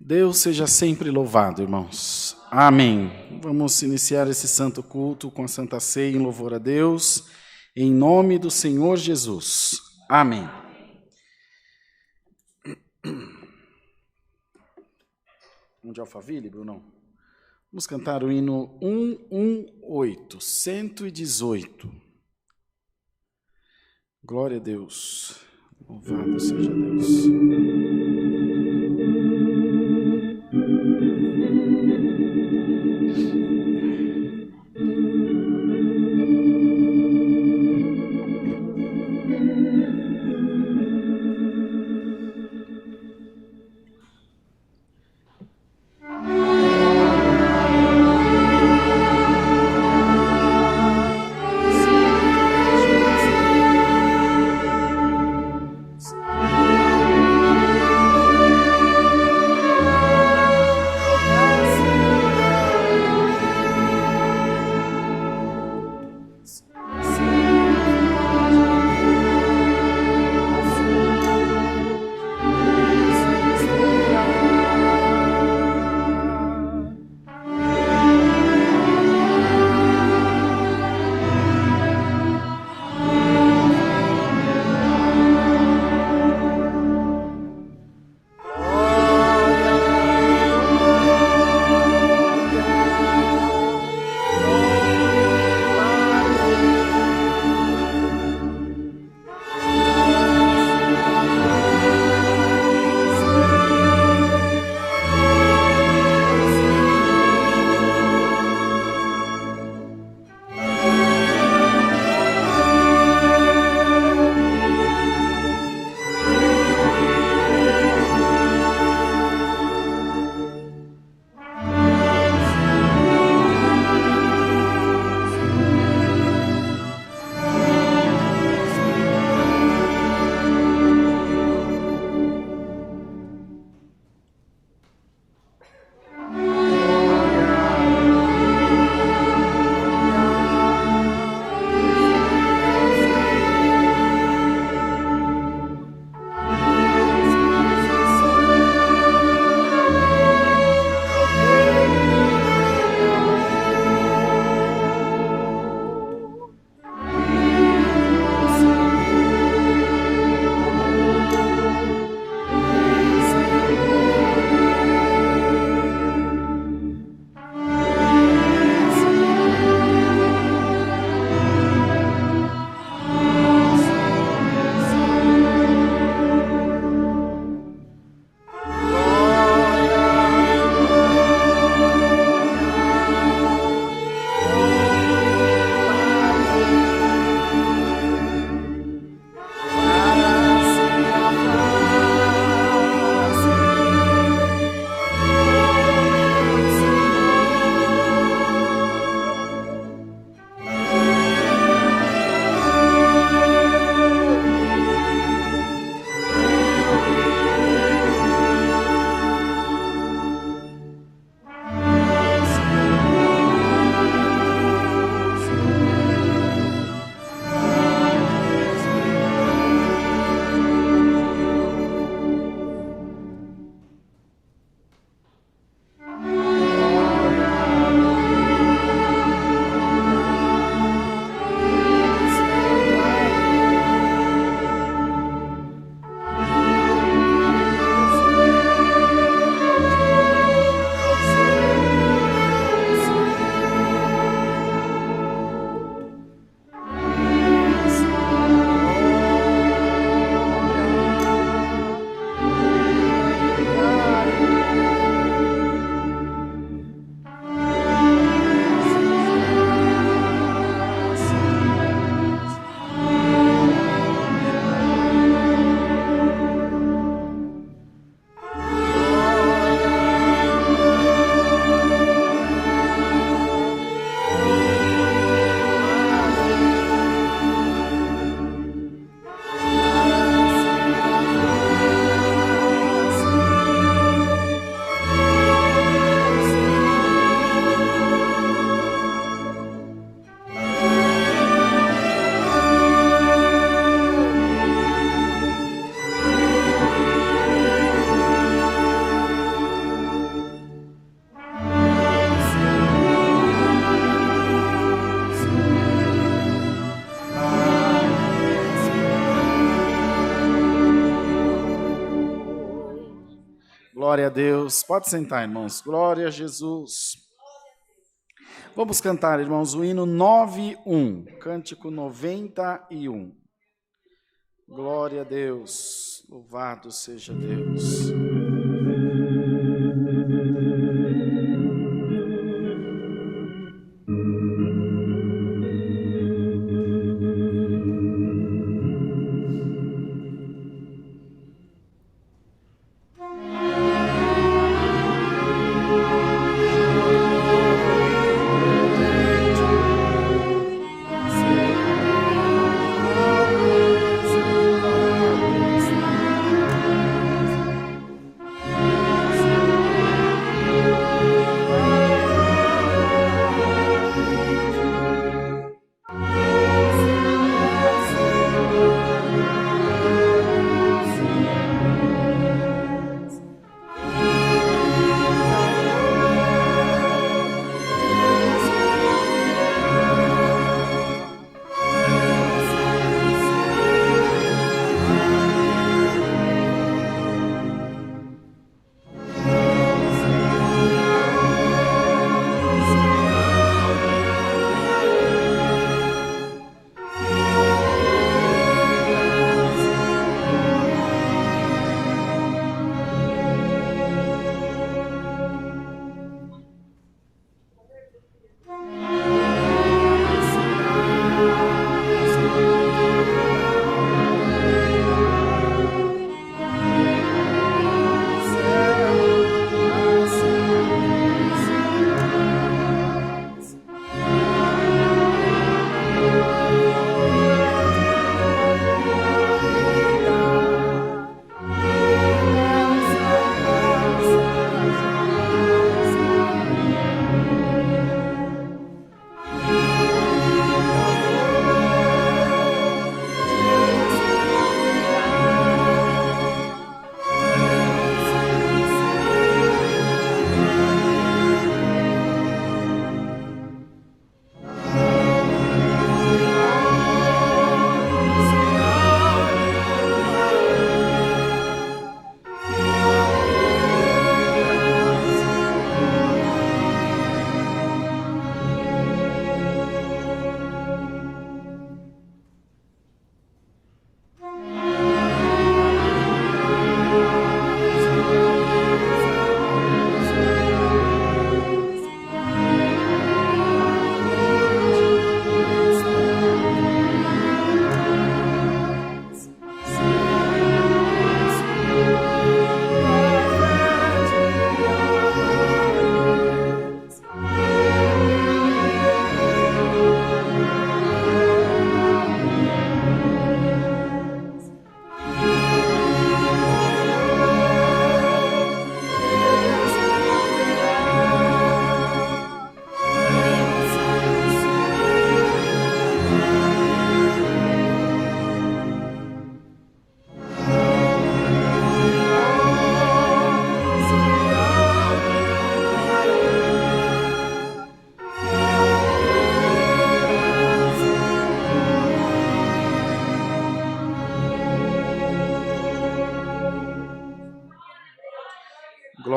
Deus seja sempre louvado, irmãos. Amém. Vamos iniciar esse santo culto com a Santa Ceia em louvor a Deus, em nome do Senhor Jesus. Amém. Vamos de Alphaville, Bruno? Vamos cantar o hino 118, 118. Glória a Deus. Louvado seja Deus. Glória a Deus. Pode sentar, irmãos. Glória a Jesus. Vamos cantar, irmãos, o hino 91, cântico 91. Glória a Deus. Louvado seja Deus.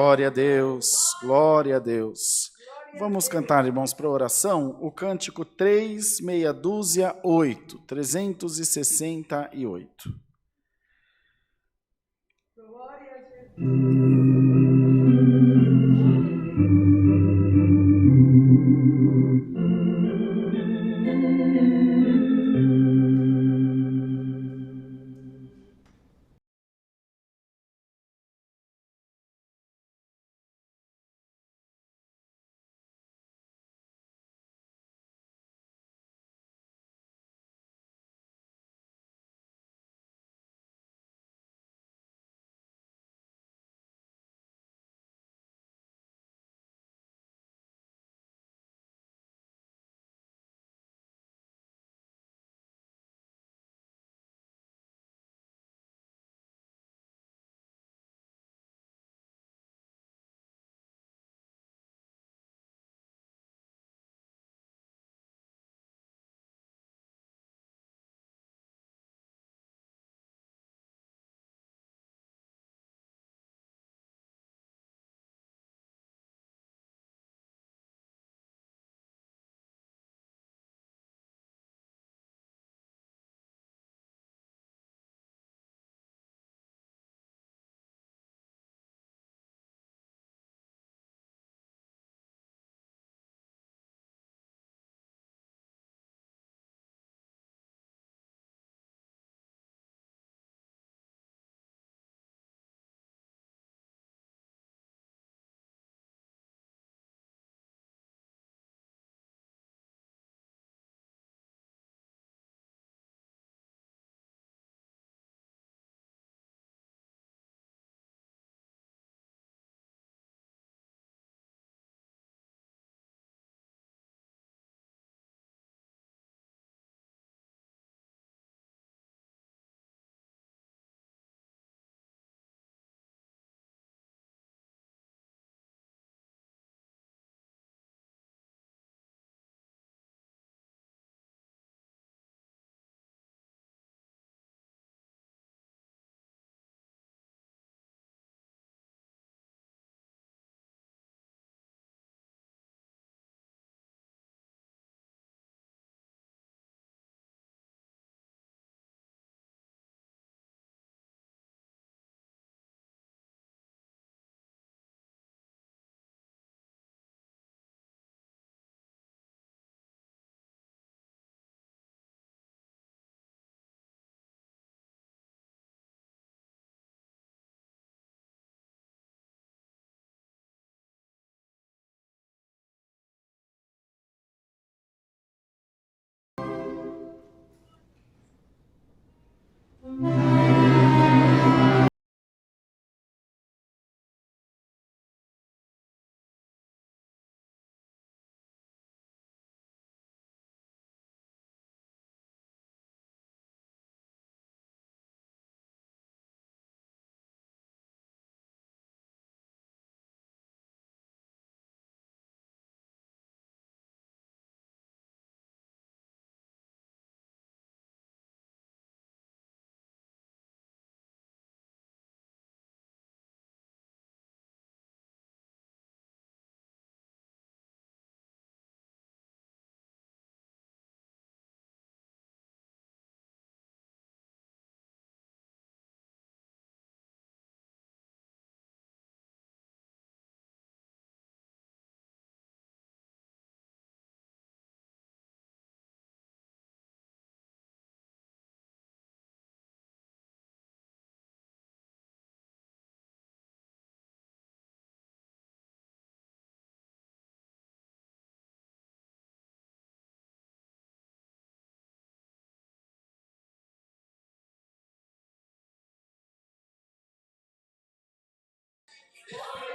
Glória a Deus, glória a Deus. Vamos cantar, irmãos, para a oração, o cântico 368. Glória a Jesus.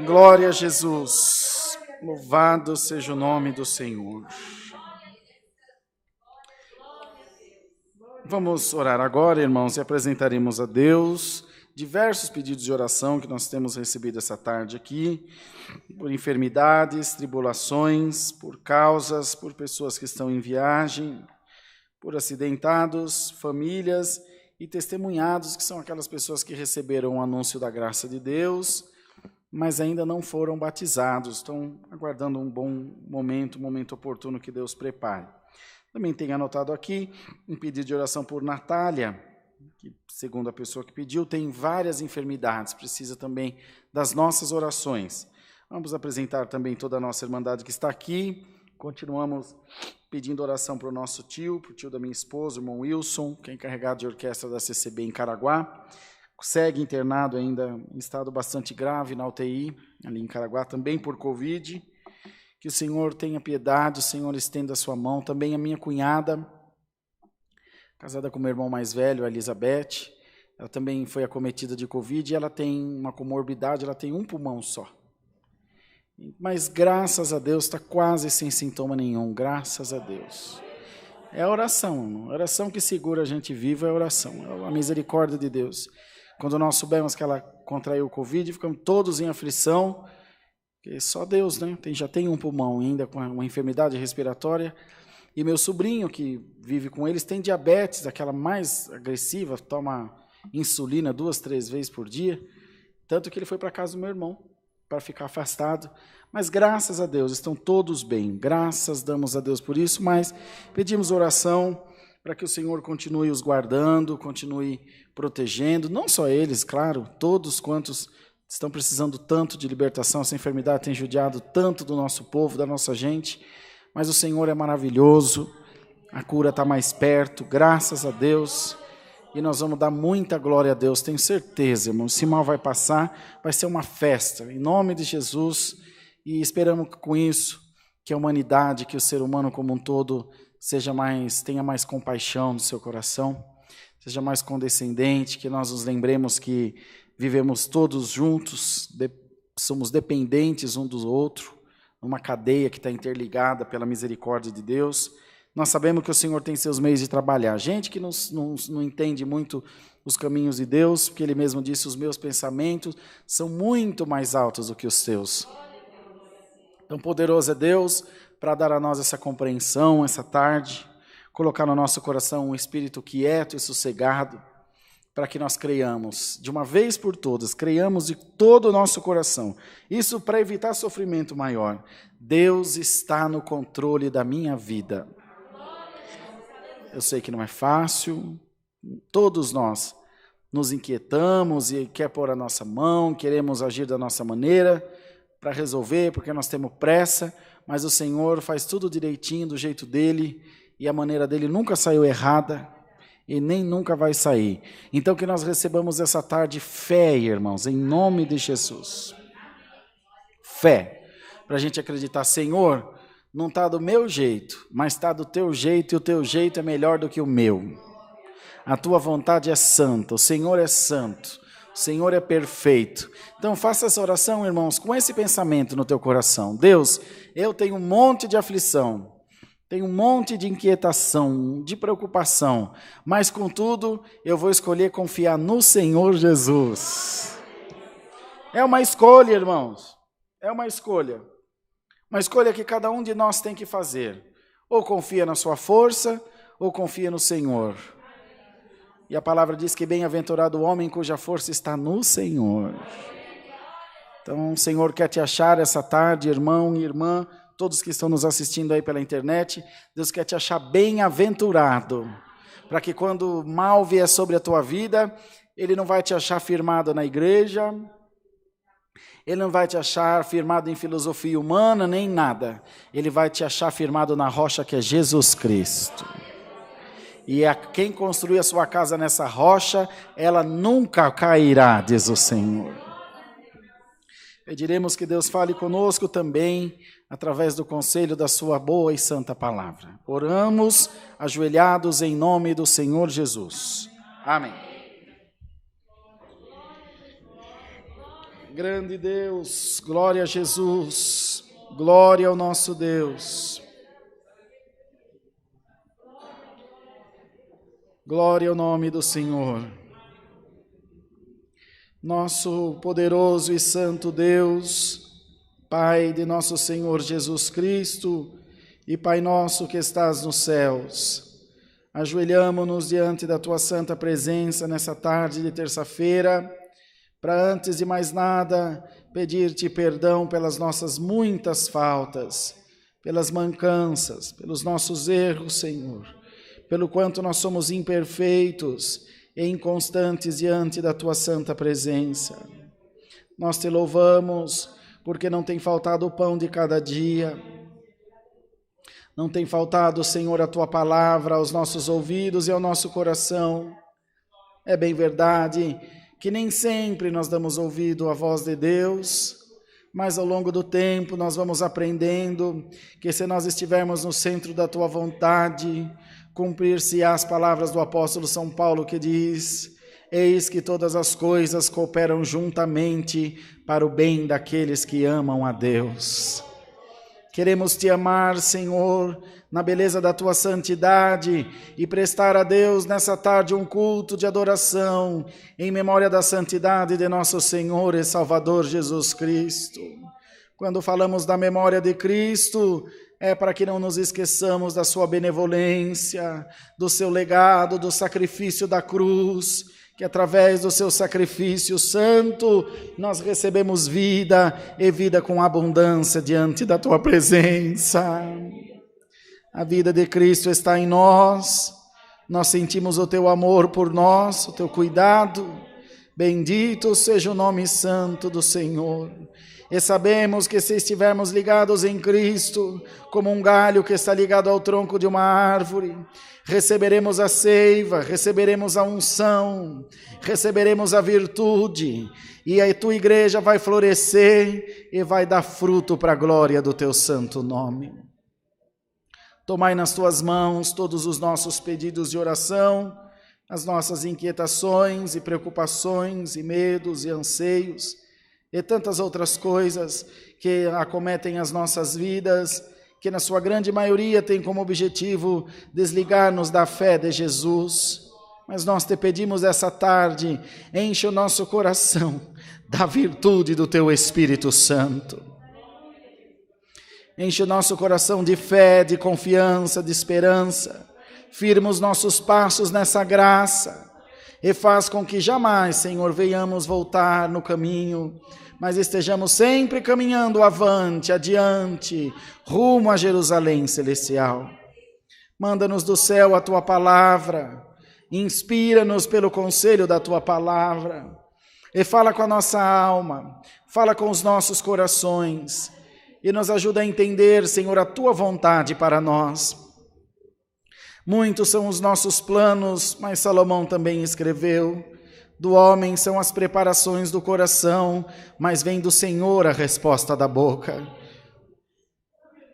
Glória a Jesus. Louvado seja o nome do Senhor. Vamos orar agora, irmãos, e apresentaremos a Deus diversos pedidos de oração que nós temos recebido essa tarde aqui, por enfermidades, tribulações, por causas, por pessoas que estão em viagem, por acidentados, famílias e testemunhados, que são aquelas pessoas que receberam o anúncio da graça de Deus, mas ainda não foram batizados, estão aguardando um bom momento, um momento oportuno que Deus prepare. Também tenho anotado aqui um pedido de oração por Natália, que, segundo a pessoa que pediu, tem várias enfermidades, precisa também das nossas orações. Vamos apresentar também toda a nossa irmandade que está aqui. Continuamos pedindo oração para o nosso tio, para o tio da minha esposa, o irmão Wilson, que é encarregado de orquestra da CCB em Caraguá. Segue internado ainda em estado bastante grave na UTI, ali em Caraguá, também por Covid. Que o Senhor tenha piedade, o Senhor estenda a sua mão. Também a minha cunhada, casada com meu irmão mais velho, a Elizabeth, ela também foi acometida de Covid e ela tem uma comorbidade, ela tem um pulmão só. Mas graças a Deus está quase sem sintoma nenhum, graças a Deus. É a oração, irmão. A oração que segura a gente vivo é a oração, é a misericórdia de Deus. Quando nós soubemos que ela contraiu o Covid, ficamos todos em aflição, porque só Deus, né? Já tem um pulmão ainda com uma enfermidade respiratória. E meu sobrinho, que vive com eles, tem diabetes, aquela mais agressiva, toma insulina 2, 3 vezes por dia. Tanto que ele foi para casa do meu irmão, para ficar afastado. Mas graças a Deus, estão todos bem. Graças damos a Deus por isso, mas pedimos oração para que o Senhor continue os guardando, continue protegendo, não só eles, claro, todos quantos estão precisando tanto de libertação. Essa enfermidade tem judiado tanto do nosso povo, da nossa gente, mas o Senhor é maravilhoso, a cura está mais perto, graças a Deus, e nós vamos dar muita glória a Deus, tenho certeza, irmão. Esse mal vai passar, vai ser uma festa, em nome de Jesus, e esperamos com isso que a humanidade, que o ser humano como um todo tenha mais compaixão no seu coração, seja mais condescendente, que nós nos lembremos que vivemos todos juntos, somos dependentes um do outro, numa cadeia que está interligada pela misericórdia de Deus. Nós sabemos que o Senhor tem seus meios de trabalhar. Gente que não entende muito os caminhos de Deus, porque Ele mesmo disse, os meus pensamentos são muito mais altos do que os seus. Tão poderoso é Deus para dar a nós essa compreensão, essa tarde, colocar no nosso coração um espírito quieto e sossegado, para que nós creiamos, de uma vez por todas, creiamos de todo o nosso coração. Isso para evitar sofrimento maior. Deus está no controle da minha vida. Eu sei que não é fácil, todos nós nos inquietamos e quer pôr a nossa mão, queremos agir da nossa maneira para resolver, porque nós temos pressa, mas o Senhor faz tudo direitinho, do jeito dele, e a maneira dele nunca saiu errada, e nem nunca vai sair. Então que nós recebamos essa tarde fé, irmãos, em nome de Jesus. Fé, para a gente acreditar, Senhor, não está do meu jeito, mas está do teu jeito, e o teu jeito é melhor do que o meu. A tua vontade é santa, o Senhor é santo, o Senhor é perfeito. Então faça essa oração, irmãos, com esse pensamento no teu coração. Deus, eu tenho um monte de aflição, tenho um monte de inquietação, de preocupação, mas contudo eu vou escolher confiar no Senhor Jesus. É uma escolha, irmãos, é uma escolha que cada um de nós tem que fazer. Ou confia na sua força, ou confia no Senhor. E a palavra diz que bem-aventurado o homem cuja força está no Senhor. Então o Senhor quer te achar essa tarde, irmão e irmã, todos que estão nos assistindo aí pela internet, Deus quer te achar bem-aventurado, para que quando o mal vier sobre a tua vida, Ele não vai te achar firmado na igreja, Ele não vai te achar firmado em filosofia humana, nem nada. Ele vai te achar firmado na rocha que é Jesus Cristo. E quem construir a sua casa nessa rocha, ela nunca cairá, diz o Senhor. Pediremos que Deus fale conosco também, através do conselho da sua boa e santa palavra. Oramos, ajoelhados em nome do Senhor Jesus. Amém. Grande Deus, glória a Jesus, glória ao nosso Deus. Glória ao nome do Senhor. Nosso poderoso e santo Deus, Pai de nosso Senhor Jesus Cristo e Pai nosso que estás nos céus, ajoelhamo-nos diante da Tua santa presença nessa tarde de terça-feira, para antes de mais nada pedir-te perdão pelas nossas muitas faltas, pelas mancanças, pelos nossos erros, Senhor, pelo quanto nós somos imperfeitos e inconstantes diante da Tua santa presença. Nós te louvamos porque não tem faltado o pão de cada dia, não tem faltado, Senhor, a Tua palavra aos nossos ouvidos e ao nosso coração. É bem verdade que nem sempre nós damos ouvido à voz de Deus, mas ao longo do tempo nós vamos aprendendo que se nós estivermos no centro da Tua vontade, cumprir-se as palavras do apóstolo São Paulo que diz: eis que todas as coisas cooperam juntamente para o bem daqueles que amam a Deus. Queremos te amar, Senhor, na beleza da Tua santidade e prestar a Deus nessa tarde um culto de adoração em memória da santidade de nosso Senhor e Salvador Jesus Cristo. Quando falamos da memória de Cristo, é para que não nos esqueçamos da Sua benevolência, do Seu legado, do sacrifício da cruz, que através do Seu sacrifício santo nós recebemos vida e vida com abundância diante da Tua presença. A vida de Cristo está em nós, nós sentimos o Teu amor por nós, o Teu cuidado. Bendito seja o nome santo do Senhor. E sabemos que se estivermos ligados em Cristo, como um galho que está ligado ao tronco de uma árvore, receberemos a seiva, receberemos a unção, receberemos a virtude, e a Tua igreja vai florescer e vai dar fruto para a glória do Teu santo nome. Tomai nas Tuas mãos todos os nossos pedidos de oração, as nossas inquietações e preocupações e medos e anseios, e tantas outras coisas que acometem as nossas vidas, que na sua grande maioria tem como objetivo desligar-nos da fé de Jesus. Mas nós te pedimos essa tarde, enche o nosso coração da virtude do Teu Espírito Santo. Enche o nosso coração de fé, de confiança, de esperança. Firma os nossos passos nessa graça e faz com que jamais, Senhor, venhamos voltar no caminho, mas estejamos sempre caminhando avante, adiante, rumo a Jerusalém celestial. Manda-nos do céu a Tua palavra, inspira-nos pelo conselho da Tua palavra, e fala com a nossa alma, fala com os nossos corações, e nos ajuda a entender, Senhor, a Tua vontade para nós. Muitos são os nossos planos, mas Salomão também escreveu: do homem são as preparações do coração, mas vem do Senhor a resposta da boca.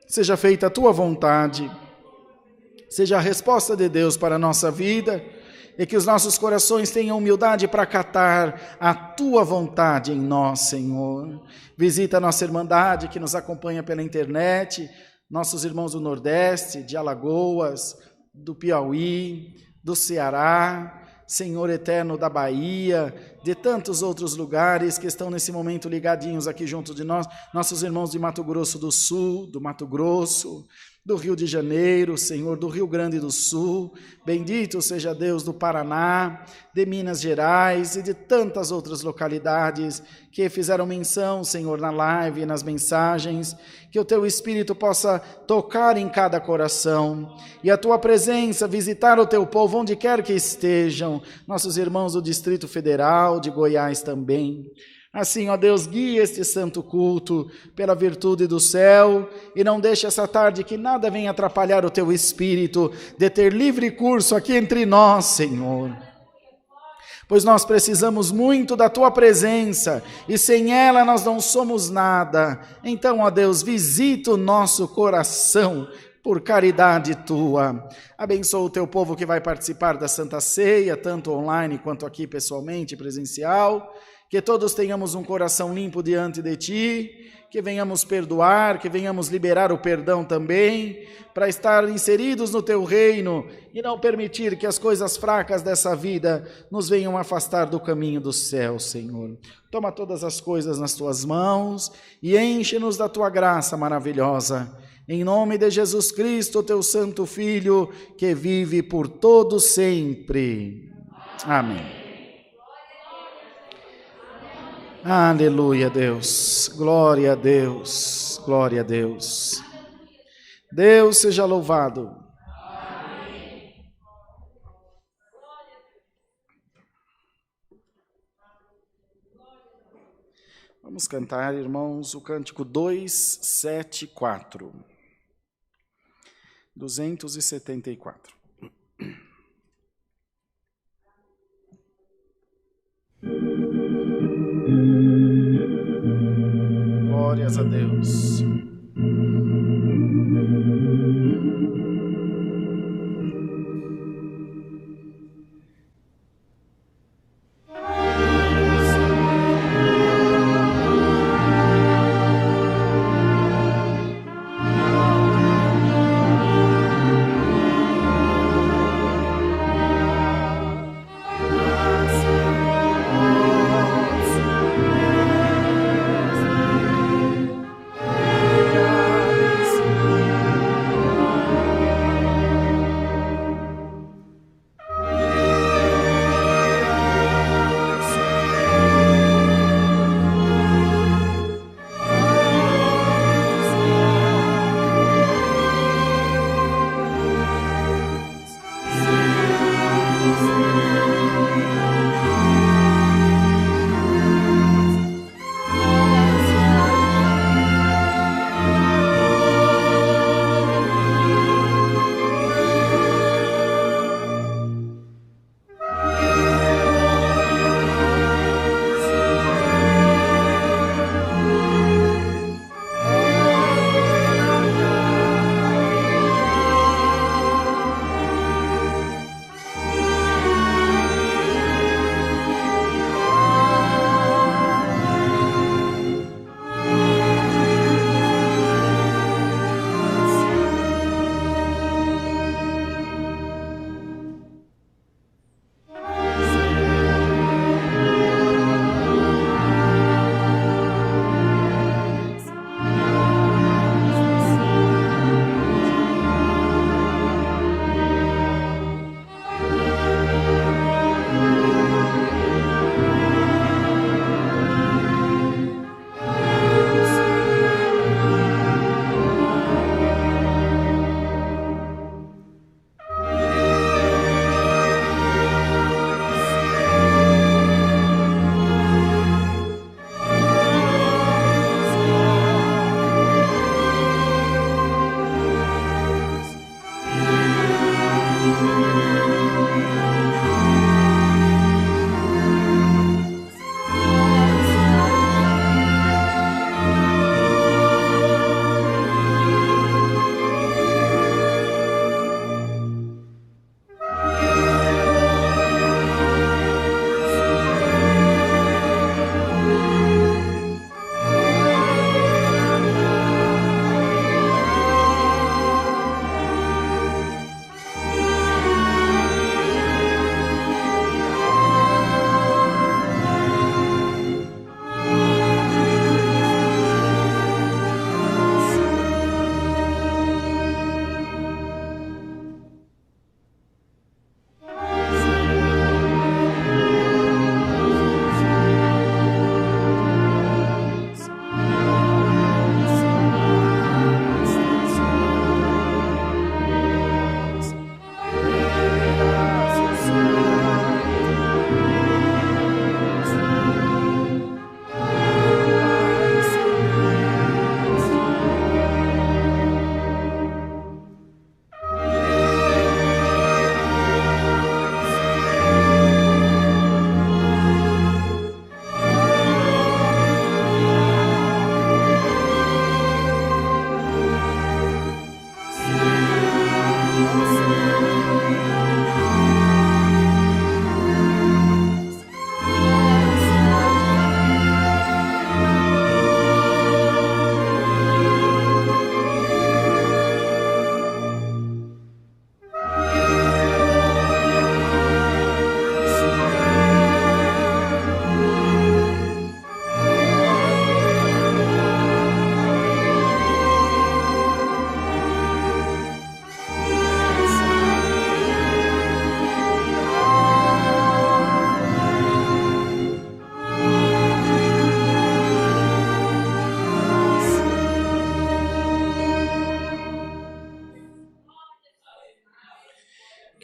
Seja feita a Tua vontade, seja a resposta de Deus para a nossa vida, e que os nossos corações tenham humildade para acatar a Tua vontade em nós, Senhor. Visita a nossa irmandade que nos acompanha pela internet, nossos irmãos do Nordeste, de Alagoas, do Piauí, do Ceará, Senhor eterno da Bahia, de tantos outros lugares que estão nesse momento ligadinhos aqui junto de nós, nossos irmãos de Mato Grosso do Sul, do Mato Grosso, do Rio de Janeiro, Senhor, do Rio Grande do Sul, bendito seja Deus do Paraná, de Minas Gerais e de tantas outras localidades que fizeram menção, Senhor, na live e nas mensagens, que o Teu Espírito possa tocar em cada coração e a Tua presença visitar o Teu povo onde quer que estejam, nossos irmãos do Distrito Federal, de Goiás também. Assim, ó Deus, guia este santo culto pela virtude do céu e não deixe essa tarde que nada venha atrapalhar o Teu Espírito de ter livre curso aqui entre nós, Senhor. Pois nós precisamos muito da Tua presença e sem ela nós não somos nada. Então, ó Deus, visita o nosso coração por caridade Tua. Abençoa o Teu povo que vai participar da Santa Ceia, tanto online quanto aqui pessoalmente, presencial. que todos tenhamos um coração limpo diante de Ti, que venhamos perdoar, que venhamos liberar o perdão também, para estar inseridos no Teu reino e não permitir que as coisas fracas dessa vida nos venham afastar do caminho do céu, Senhor. Toma todas as coisas nas Tuas mãos e enche-nos da Tua graça maravilhosa. Em nome de Jesus Cristo, Teu Santo Filho, que vive por todo sempre. Amém. Aleluia, Deus. Glória a Deus. Glória a Deus. Deus seja louvado. Vamos cantar, irmãos, o cântico 274. 274. Glórias a Deus.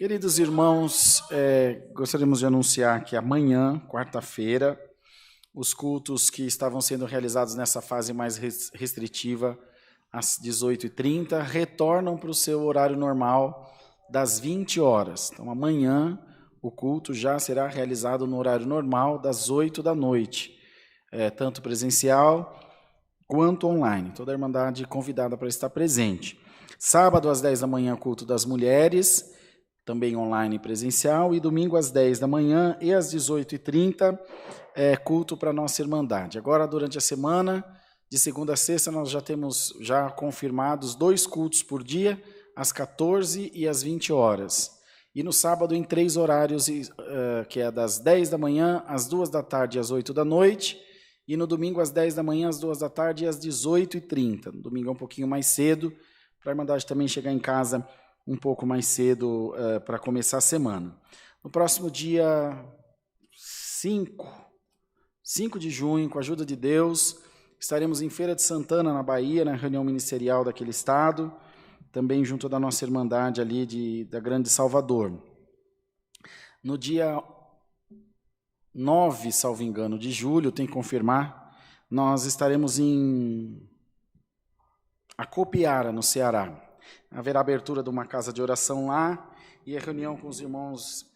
Queridos irmãos, gostaríamos de anunciar que amanhã, quarta-feira, os cultos que estavam sendo realizados nessa fase mais restritiva, às 18h30, retornam para o seu horário normal das 20 horas. Então, amanhã, o culto já será realizado no horário normal, das 8 da noite, tanto presencial quanto online. Toda a Irmandade convidada para estar presente. Sábado, às 10 da manhã, culto das mulheres, também online e presencial, e domingo, às 10 da manhã e às 18h30, culto para a nossa Irmandade. Agora, durante a semana, de segunda a sexta, nós já temos confirmados 2 cultos por dia, às 14 e às 20 horas. E no sábado, em 3 horários, que é das 10 da manhã, às 2 da tarde e às 8 da noite, e no domingo, às 10 da manhã, às 2 da tarde e às 18h30. No domingo é um pouquinho mais cedo, para a Irmandade também chegar em casa um pouco mais cedo para começar a semana. No próximo dia 5 de junho, com a ajuda de Deus, estaremos em Feira de Santana, na Bahia, na reunião ministerial daquele estado, também junto da nossa Irmandade ali da Grande Salvador. No dia 9, salvo engano, de julho, tem que confirmar, nós estaremos em Acopiara, no Ceará. Haverá abertura de uma casa de oração lá e a reunião com os irmãos,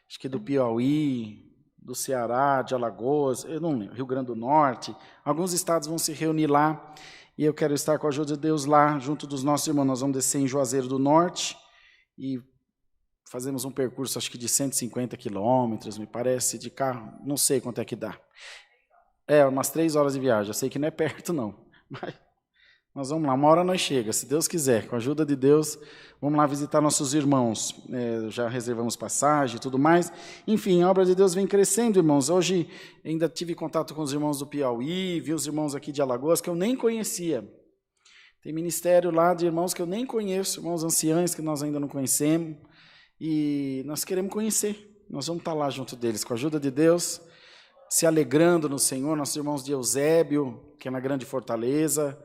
acho que do Piauí, do Ceará, de Alagoas, eu não lembro, Rio Grande do Norte. Alguns estados vão se reunir lá e eu quero estar com a ajuda de Deus lá, junto dos nossos irmãos. Nós vamos descer em Juazeiro do Norte e fazemos um percurso, acho que de 150 quilômetros, me parece, de carro, não sei quanto é que dá. Umas 3 horas de viagem, eu sei que não é perto não, mas nós vamos lá, uma hora nós chega, se Deus quiser, com a ajuda de Deus, vamos lá visitar nossos irmãos, já reservamos passagem e tudo mais. Enfim, a obra de Deus vem crescendo, irmãos. Hoje ainda tive contato com os irmãos do Piauí, vi os irmãos aqui de Alagoas, que eu nem conhecia. Tem ministério lá de irmãos que eu nem conheço, irmãos anciãos que nós ainda não conhecemos, e nós queremos conhecer. Nós vamos estar lá junto deles, com a ajuda de Deus, se alegrando no Senhor. Nossos irmãos de Eusébio, que é na Grande Fortaleza,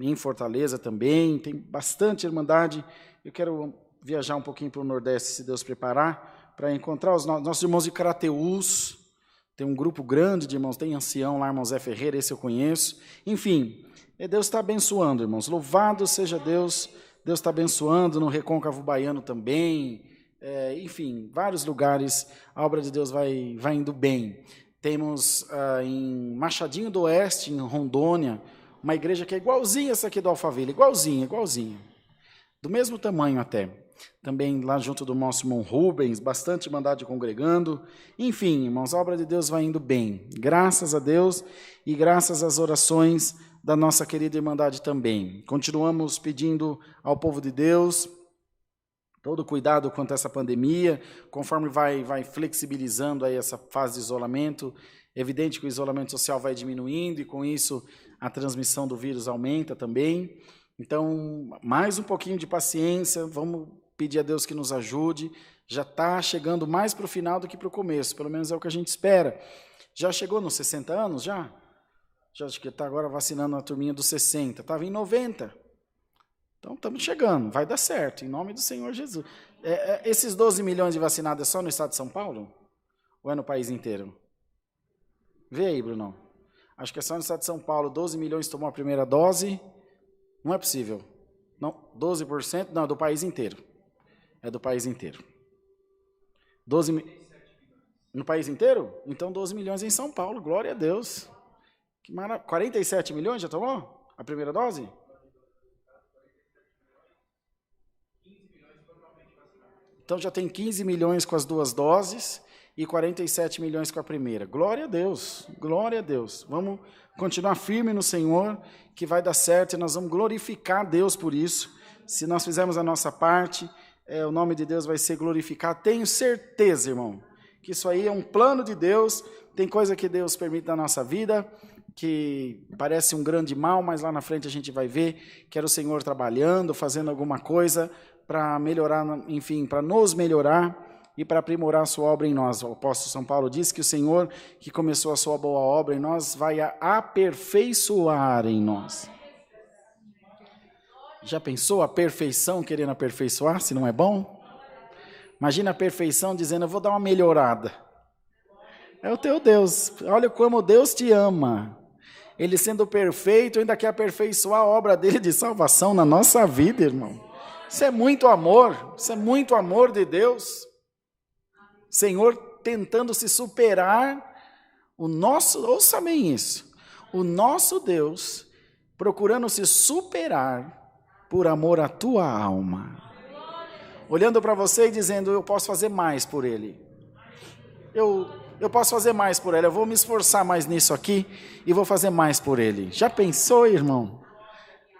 em Fortaleza também, tem bastante Irmandade. Eu quero viajar um pouquinho para o Nordeste, se Deus preparar, para encontrar os nossos irmãos de Crateús. Tem um grupo grande de irmãos, tem ancião lá, irmão Zé Ferreira, esse eu conheço. Enfim, Deus está abençoando, irmãos. Louvado seja Deus. Deus está abençoando no Recôncavo Baiano também. Enfim, vários lugares a obra de Deus vai indo bem. Temos em Machadinho do Oeste, em Rondônia, uma igreja que é igualzinha essa aqui do Alphaville, igualzinha, do mesmo tamanho até. Também lá junto do nosso irmão Rubens, bastante Irmandade congregando. Enfim, irmãos, a obra de Deus vai indo bem. Graças a Deus e graças às orações da nossa querida Irmandade também. Continuamos pedindo ao povo de Deus todo cuidado quanto a essa pandemia, conforme vai flexibilizando aí essa fase de isolamento. É evidente que o isolamento social vai diminuindo e, com isso, a transmissão do vírus aumenta também. Então, mais um pouquinho de paciência, vamos pedir a Deus que nos ajude. Já está chegando mais para o final do que para o começo, pelo menos é o que a gente espera. Já chegou nos 60 anos, já? Já acho que está agora vacinando a turminha dos 60, estava em 90. Então, estamos chegando, vai dar certo, em nome do Senhor Jesus. Esses 12 milhões de vacinados é só no estado de São Paulo? Ou é no país inteiro? Vê aí, Bruno. Acho que é só no estado de São Paulo, 12 milhões tomou a primeira dose. Não é possível. Não, 12%, não, é do país inteiro. É do país inteiro. 12 no país inteiro? Então 12 milhões em São Paulo, glória a Deus. Que maravilha. 47 milhões já tomou a primeira dose? Então já tem 15 milhões com as 2 doses e 47 milhões com a primeira. Glória a Deus, glória a Deus. Vamos continuar firme no Senhor, que vai dar certo e nós vamos glorificar Deus por isso. Se nós fizermos a nossa parte, o nome de Deus vai ser glorificado. Tenho certeza, irmão, que isso aí é um plano de Deus. Tem coisa que Deus permite na nossa vida, que parece um grande mal, mas lá na frente a gente vai ver que era o Senhor trabalhando, fazendo alguma coisa para melhorar, enfim, para nos melhorar e para aprimorar a sua obra em nós. O apóstolo São Paulo diz que o Senhor, que começou a sua boa obra em nós, vai a aperfeiçoar em nós. Já pensou a perfeição querendo aperfeiçoar, se não é bom? Imagina a perfeição dizendo, eu vou dar uma melhorada. É o teu Deus. Olha como Deus te ama. Ele sendo perfeito, ainda quer aperfeiçoar a obra dele de salvação na nossa vida, irmão. Isso é muito amor. Isso é muito amor de Deus. Senhor tentando se superar. Ouça bem isso. O nosso Deus procurando se superar por amor à tua alma. Olhando para você e dizendo, eu posso fazer mais por ele. Eu posso fazer mais por ele, eu vou me esforçar mais nisso aqui e vou fazer mais por ele. Já pensou, irmão?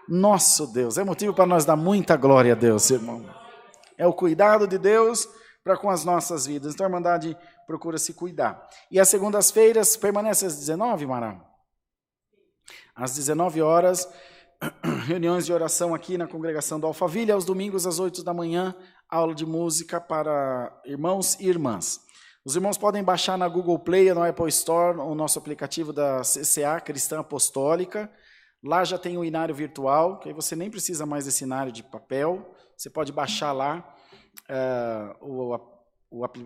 Nosso Deus, é motivo para nós dar muita glória a Deus, irmão. É o cuidado de Deus para com as nossas vidas. Então a Irmandade procura se cuidar. E às segundas-feiras, permanece às 19, Mara? Às 19 horas, reuniões de oração aqui na congregação do Alphaville. Aos domingos, às 8 da manhã, aula de música para irmãos e irmãs. Os irmãos podem baixar na Google Play, no Apple Store, o nosso aplicativo da CCA, Cristã Apostólica. Lá já tem o inário virtual, que aí você nem precisa mais desse inário de papel. Você pode baixar lá,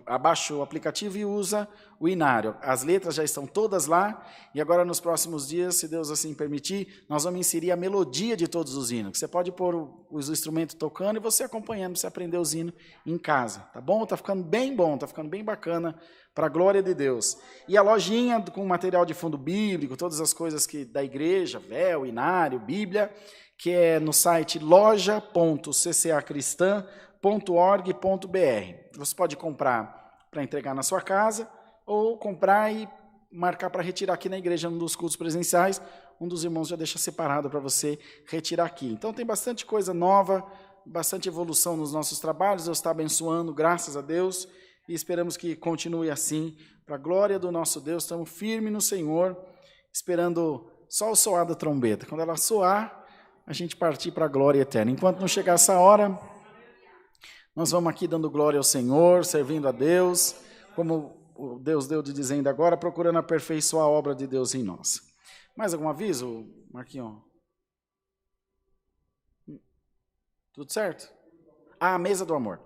abaixa o aplicativo e usa o inário. As letras já estão todas lá, e agora nos próximos dias, se Deus assim permitir, nós vamos inserir a melodia de todos os hinos. Você pode pôr os instrumentos tocando e você acompanhando, você aprender os hinos em casa, tá bom? Está ficando bem bom, está ficando bem bacana, para a glória de Deus. E a lojinha com material de fundo bíblico, todas as coisas da igreja, véu, inário, Bíblia, que é no site loja.ccacristã.org.br. Você pode comprar para entregar na sua casa ou comprar e marcar para retirar aqui na igreja, num dos cultos presenciais. Um dos irmãos já deixa separado para você retirar aqui. Então tem bastante coisa nova, bastante evolução nos nossos trabalhos. Deus está abençoando, graças a Deus, e esperamos que continue assim, para a glória do nosso Deus. Estamos firmes no Senhor, esperando só o soar da trombeta. Quando ela soar, a gente partir para a glória eterna. Enquanto não chegar essa hora, nós vamos aqui dando glória ao Senhor, servindo a Deus, como o Deus deu de dizendo agora, procurando aperfeiçoar a obra de Deus em nós. Mais algum aviso, Marquinhos? Tudo certo? A mesa do amor,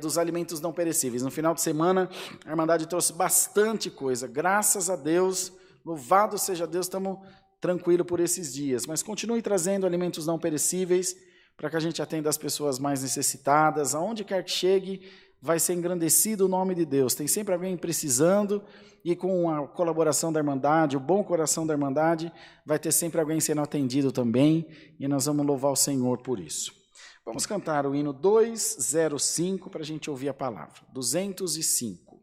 dos alimentos não perecíveis. No final de semana, a Irmandade trouxe bastante coisa. Graças a Deus, louvado seja Deus, estamos tranquilos por esses dias. Mas continue trazendo alimentos não perecíveis, para que a gente atenda as pessoas mais necessitadas. Aonde quer que chegue, vai ser engrandecido o nome de Deus. Tem sempre alguém precisando, e com a colaboração da Irmandade, o bom coração da Irmandade, vai ter sempre alguém sendo atendido também, e nós vamos louvar o Senhor por isso. Vamos cantar o hino 205 para a gente ouvir a palavra. 205.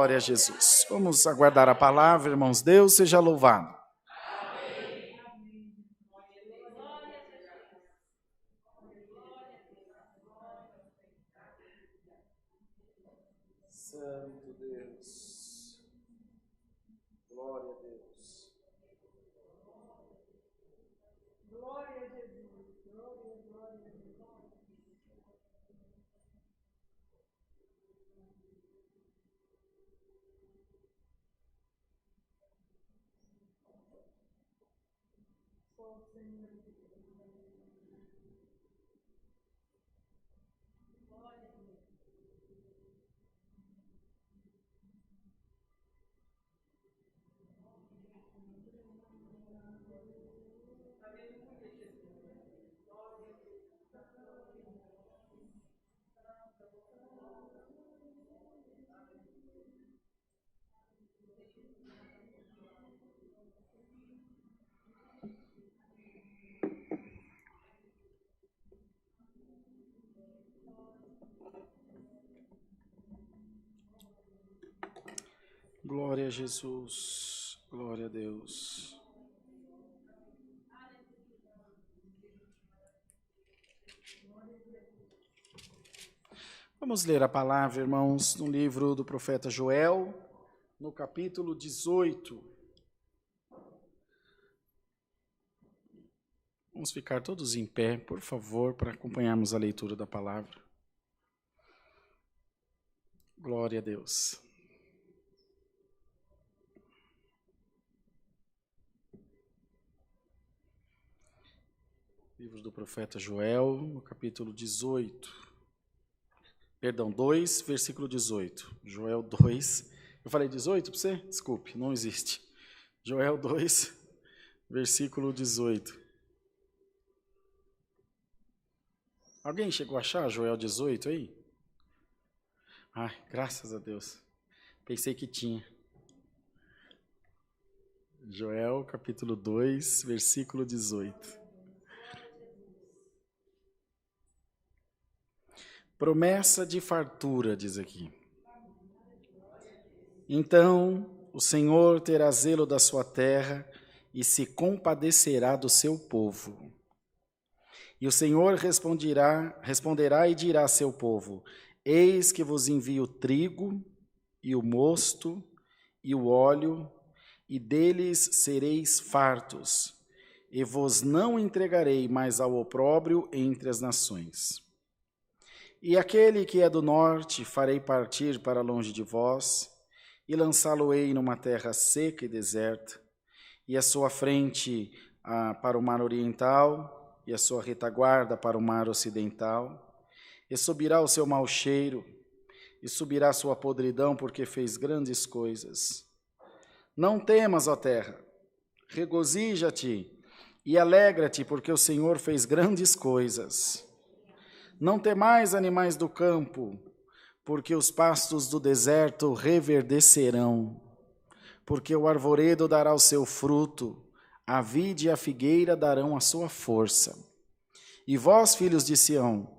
Glória a Jesus. Vamos aguardar a palavra, irmãos. Deus seja louvado. Santo Deus. Glória a Deus. Glória a Jesus. Glória, glória a Deus. Glória a Jesus, glória a Deus. Vamos ler a palavra, irmãos, no livro do profeta Joel, no capítulo 18. Vamos ficar todos em pé, por favor, para acompanharmos a leitura da palavra. Glória a Deus. Livro do profeta Joel, no capítulo 18. Perdão, 2, versículo 18. Joel 2. Eu falei 18 para você? Desculpe, não existe. Joel 2, versículo 18. Alguém chegou a achar Joel 18 aí? Ai, graças a Deus. Pensei que tinha. Joel, capítulo 2, versículo 18. Promessa de fartura, diz aqui. Então o Senhor terá zelo da sua terra e se compadecerá do seu povo. E o Senhor responderá e dirá a seu povo: eis que vos envio o trigo e o mosto e o óleo, e deles sereis fartos, e vos não entregarei mais ao opróbrio entre as nações. E aquele que é do norte farei partir para longe de vós, e lançá-lo-ei numa terra seca e deserta, e a sua frente para o mar oriental, e a sua retaguarda para o mar ocidental, e subirá o seu mau cheiro, e subirá a sua podridão, porque fez grandes coisas. Não temas, ó terra, regozija-te e alegra-te, porque o Senhor fez grandes coisas. Não temais, animais do campo, porque os pastos do deserto reverdecerão, porque o arvoredo dará o seu fruto, a vide e a figueira darão a sua força. E vós, filhos de Sião,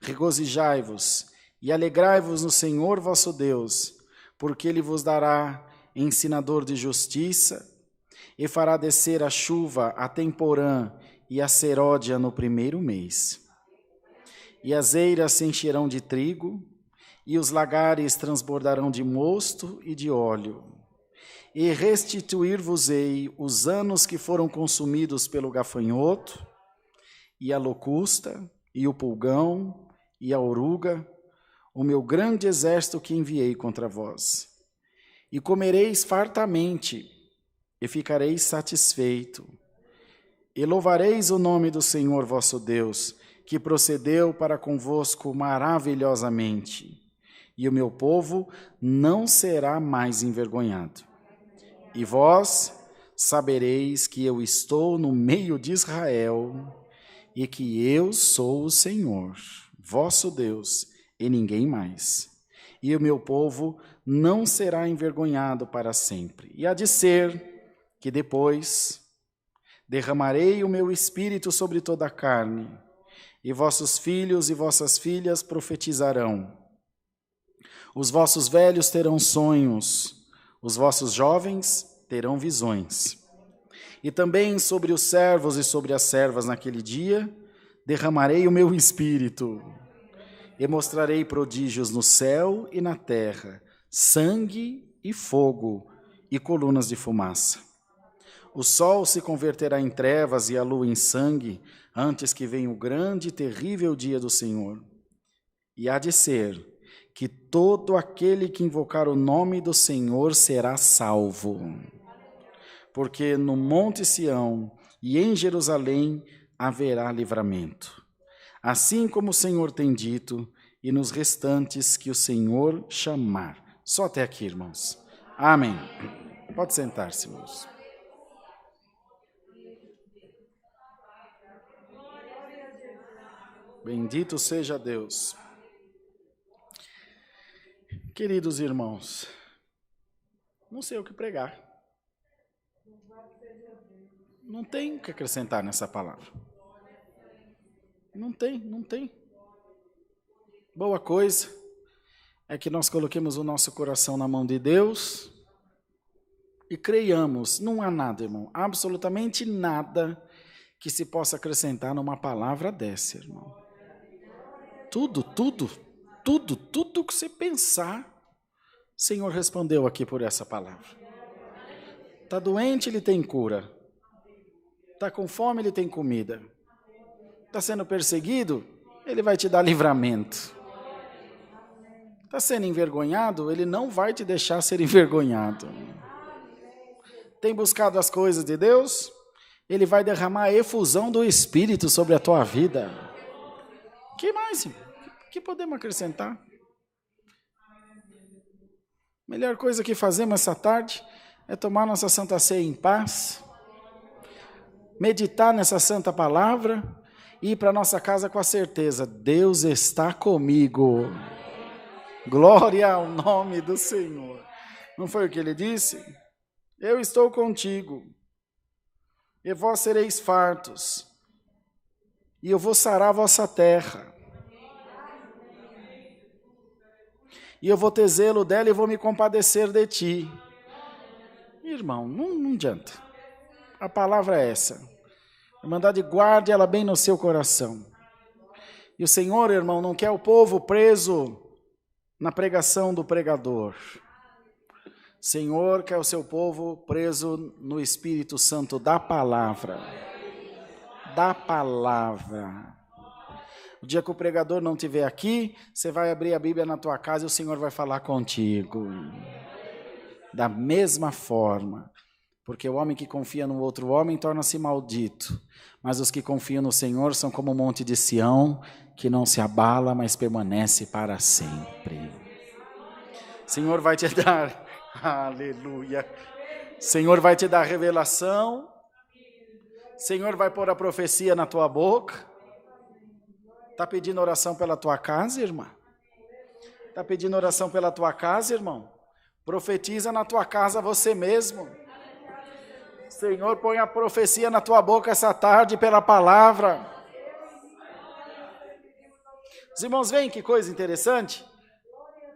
regozijai-vos e alegrai-vos no Senhor vosso Deus, porque Ele vos dará ensinador de justiça, e fará descer a chuva, a temporã e a seródia no primeiro mês. E as eiras se encherão de trigo, e os lagares transbordarão de mosto e de óleo. E restituir-vos-ei os anos que foram consumidos pelo gafanhoto, e a locusta, e o pulgão, e a oruga, o meu grande exército que enviei contra vós. E comereis fartamente, e ficareis satisfeito. E louvareis o nome do Senhor vosso Deus, que procedeu para convosco maravilhosamente, e o meu povo não será mais envergonhado. E vós sabereis que eu estou no meio de Israel, e que eu sou o Senhor, vosso Deus, e ninguém mais. E o meu povo não será envergonhado para sempre. E há de ser que depois derramarei o meu espírito sobre toda a carne, e vossos filhos e vossas filhas profetizarão. Os vossos velhos terão sonhos, os vossos jovens terão visões. E também sobre os servos e sobre as servas naquele dia derramarei o meu espírito, e mostrarei prodígios no céu e na terra, sangue e fogo e colunas de fumaça. O sol se converterá em trevas e a lua em sangue, antes que venha o grande e terrível dia do Senhor. E há de ser que todo aquele que invocar o nome do Senhor será salvo. Porque no Monte Sião e em Jerusalém haverá livramento. Assim como o Senhor tem dito, e nos restantes que o Senhor chamar. Só até aqui, irmãos. Amém. Pode sentar-se, irmãos. Bendito seja Deus. Queridos irmãos, não sei o que pregar. Não tem o que acrescentar nessa palavra. Não tem. Boa coisa é que nós coloquemos o nosso coração na mão de Deus e creiamos. Não há nada, irmão, absolutamente nada que se possa acrescentar numa palavra dessa, irmão. Tudo que você pensar, o Senhor respondeu aqui por essa palavra. Está doente, Ele tem cura. Está com fome, Ele tem comida. Está sendo perseguido, Ele vai te dar livramento. Está sendo envergonhado, Ele não vai te deixar ser envergonhado. Tem buscado as coisas de Deus, Ele vai derramar a efusão do Espírito sobre a tua vida. Que mais? Que podemos acrescentar? Melhor coisa que fazemos essa tarde é tomar nossa Santa Ceia em paz, meditar nessa santa palavra e ir para nossa casa com a certeza, Deus está comigo. Glória ao nome do Senhor. Não foi o que ele disse? Eu estou contigo, e vós sereis fartos, e eu vou sarar a vossa terra. E eu vou ter zelo dela e vou me compadecer de ti. Irmão, não adianta. A palavra é essa. A irmandade guarde ela bem no seu coração. E o Senhor, irmão, não quer o povo preso na pregação do pregador. O Senhor quer o seu povo preso no Espírito Santo da palavra. Da palavra. O dia que o pregador não estiver aqui, você vai abrir a Bíblia na tua casa e o Senhor vai falar contigo. Da mesma forma. Porque o homem que confia no outro homem torna-se maldito. Mas os que confiam no Senhor são como o monte de Sião, que não se abala, mas permanece para sempre. O Senhor vai te dar, aleluia. O Senhor vai te dar revelação. O Senhor vai pôr a profecia na tua boca. Está pedindo oração pela tua casa, irmã? Está pedindo oração pela tua casa, irmão? Profetiza na tua casa você mesmo. Senhor, põe a profecia na tua boca essa tarde pela palavra. Os irmãos veem que coisa interessante?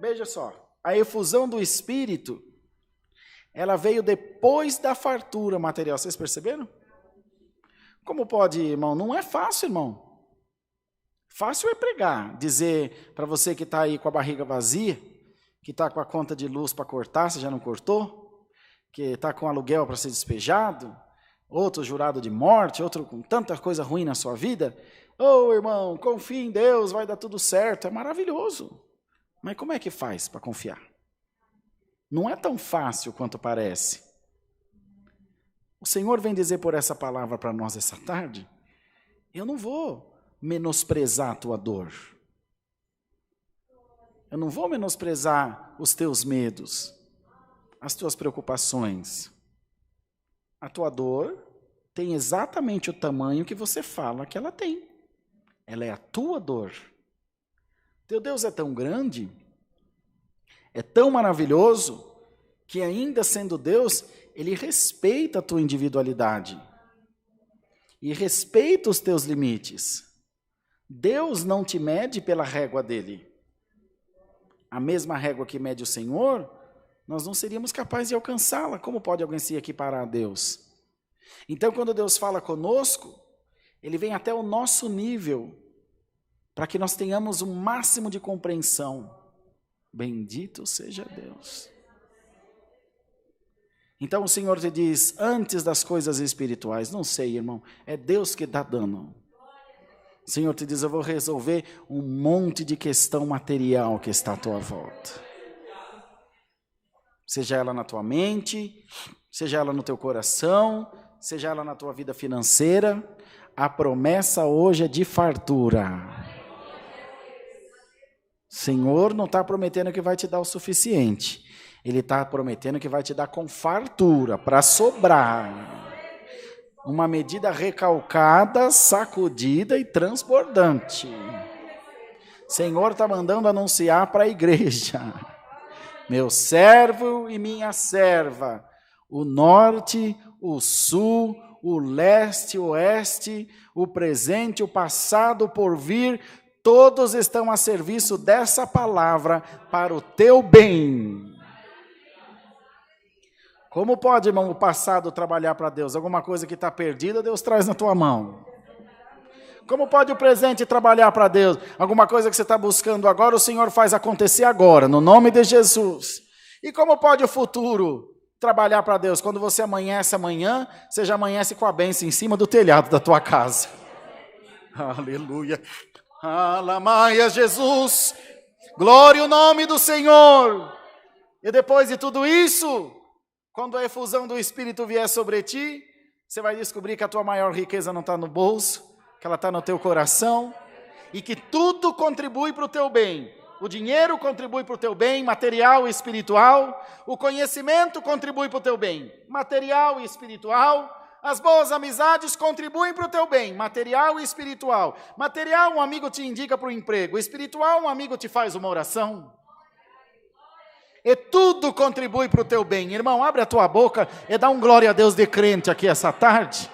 Veja só, a efusão do Espírito, ela veio depois da fartura material. Vocês perceberam? Como pode, irmão? Não é fácil, irmão. Fácil é pregar, dizer para você que está aí com a barriga vazia, que está com a conta de luz para cortar, você já não cortou, que está com aluguel para ser despejado, outro jurado de morte, outro com tanta coisa ruim na sua vida. Ô, irmão, confia em Deus, vai dar tudo certo, é maravilhoso. Mas como é que faz para confiar? Não é tão fácil quanto parece. O Senhor vem dizer por essa palavra para nós essa tarde, eu não vou menosprezar a tua dor. Eu não vou menosprezar os teus medos, as tuas preocupações. A tua dor tem exatamente o tamanho que você fala que ela tem. Ela é a tua dor. Teu Deus é tão grande, é tão maravilhoso, que ainda sendo Deus, Ele respeita a tua individualidade. E respeita os teus limites. Deus não te mede pela régua dele. a mesma régua que mede o Senhor, nós não seríamos capazes de alcançá-la. Como pode alguém se equiparar a Deus? Então, quando Deus fala conosco, Ele vem até o nosso nível, para que nós tenhamos o máximo de compreensão. Bendito seja Deus. Então o Senhor te diz, antes das coisas espirituais, não sei, irmão, é Deus que está dando. O Senhor te diz, eu vou resolver um monte de questão material que está à tua volta. Seja ela na tua mente, seja ela no teu coração, seja ela na tua vida financeira, a promessa hoje é de fartura. O Senhor não está prometendo que vai te dar o suficiente. Ele está prometendo que vai te dar com fartura, para sobrar. Uma medida recalcada, sacudida e transbordante. O Senhor está mandando anunciar para a igreja. Meu servo e minha serva, o norte, o sul, o leste, o oeste, o presente, o passado, o porvir, todos estão a serviço dessa palavra para o teu bem. Como pode, irmão, o passado trabalhar para Deus? Alguma coisa que está perdida, Deus traz na tua mão. Como pode o presente trabalhar para Deus? Alguma coisa que você está buscando agora, o Senhor faz acontecer agora, no nome de Jesus. E como pode o futuro trabalhar para Deus? Quando você amanhece amanhã, você já amanhece com a bênção em cima do telhado da tua casa. Aleluia. Alamaia Jesus, glória ao nome do Senhor. E depois de tudo isso, quando a efusão do Espírito vier sobre ti, você vai descobrir que a tua maior riqueza não está no bolso, que ela está no teu coração, e que tudo contribui para o teu bem. O dinheiro contribui para o teu bem, material e espiritual. O conhecimento contribui para o teu bem, material e espiritual. As boas amizades contribuem para o teu bem, material e espiritual. Material, um amigo te indica para o emprego. Espiritual, um amigo te faz uma oração. E tudo contribui para o teu bem. Irmão, abre a tua boca e dá um glória a Deus de crente aqui essa tarde.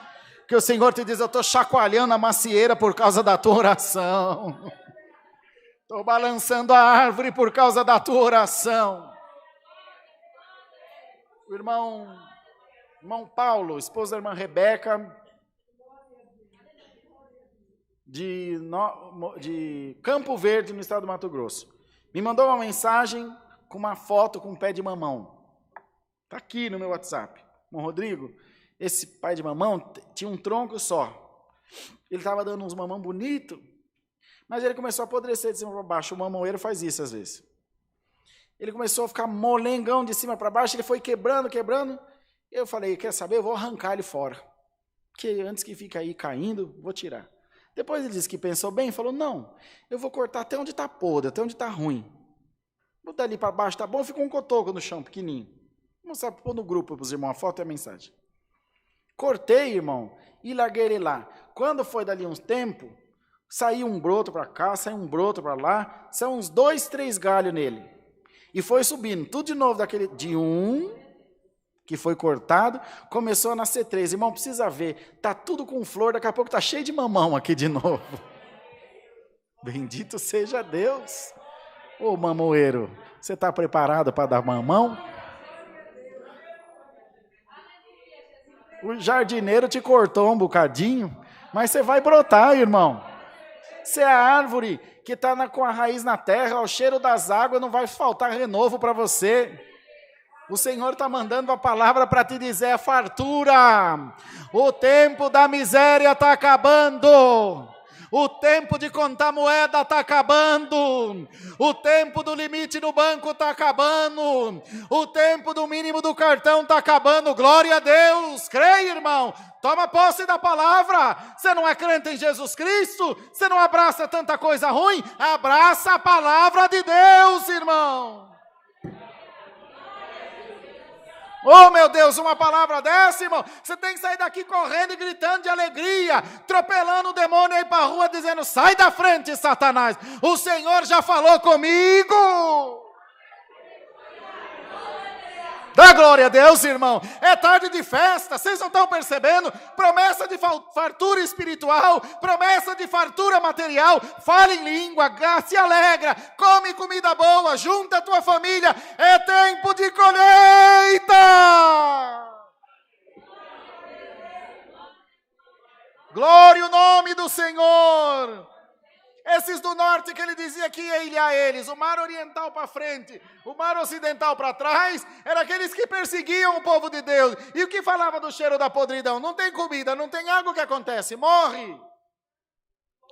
Que o Senhor te diz, eu estou chacoalhando a macieira por causa da tua oração. Estou balançando a árvore por causa da tua oração. O irmão Paulo, esposo da irmã Rebeca, de Campo Verde, no estado do Mato Grosso, me mandou uma mensagem com uma foto com um pé de mamão. Está aqui no meu WhatsApp. Irmão Rodrigo, esse pai de mamão tinha um tronco só. Ele estava dando uns mamão bonitos, mas ele começou a apodrecer de cima para baixo. O mamoeiro faz isso às vezes. Ele começou a ficar molengão de cima para baixo, ele foi quebrando. Eu falei, quer saber? Eu vou arrancar ele fora. Porque antes que fique aí caindo, vou tirar. Depois ele disse que pensou bem, falou, não, eu vou cortar até onde está podre, até onde está ruim. Vou dali para baixo, tá bom? Ficou um cotoco no chão, pequenininho. Vou mostrar, pôr no grupo para os irmãos a foto e a mensagem. Cortei, irmão, e larguei ele lá. Quando foi dali uns tempo, saiu um broto para cá, saiu um broto para lá, saiu uns 2, 3 galhos nele. E foi subindo, tudo de novo de um que foi cortado, começou a nascer 3. Irmão, precisa ver, tá tudo com flor, daqui a pouco tá cheio de mamão aqui de novo. Bendito seja Deus. Ô mamoeiro, você está preparado para dar mamão? O jardineiro te cortou um bocadinho, mas você vai brotar, irmão. Você é a árvore que está com a raiz na terra, o cheiro das águas, não vai faltar renovo para você. O Senhor está mandando a palavra para te dizer, é fartura. O tempo da miséria está acabando. O tempo de contar moeda está acabando. O tempo do limite no banco está acabando. O tempo do mínimo do cartão está acabando. Glória a Deus. Creia, irmão. Toma posse da palavra. Você não é crente em Jesus Cristo? Você não abraça tanta coisa ruim? Abraça a palavra de Deus, irmão. Oh, meu Deus, uma palavra dessa, irmão, você tem que sair daqui correndo e gritando de alegria, atropelando o demônio aí para a rua, dizendo, sai da frente, Satanás, o Senhor já falou comigo. Dá glória a Deus, irmão. É tarde de festa, vocês não estão percebendo? Promessa de fartura espiritual, promessa de fartura material. Fala em língua, se alegra, come comida boa, junta a tua família. É tempo de colheita. Glória ao nome do Senhor. Esses do norte que ele dizia que ia ilhar eles, o mar oriental para frente, o mar ocidental para trás, eram aqueles que perseguiam o povo de Deus. E o que falava do cheiro da podridão? Não tem comida, não tem água, o que acontece? Morre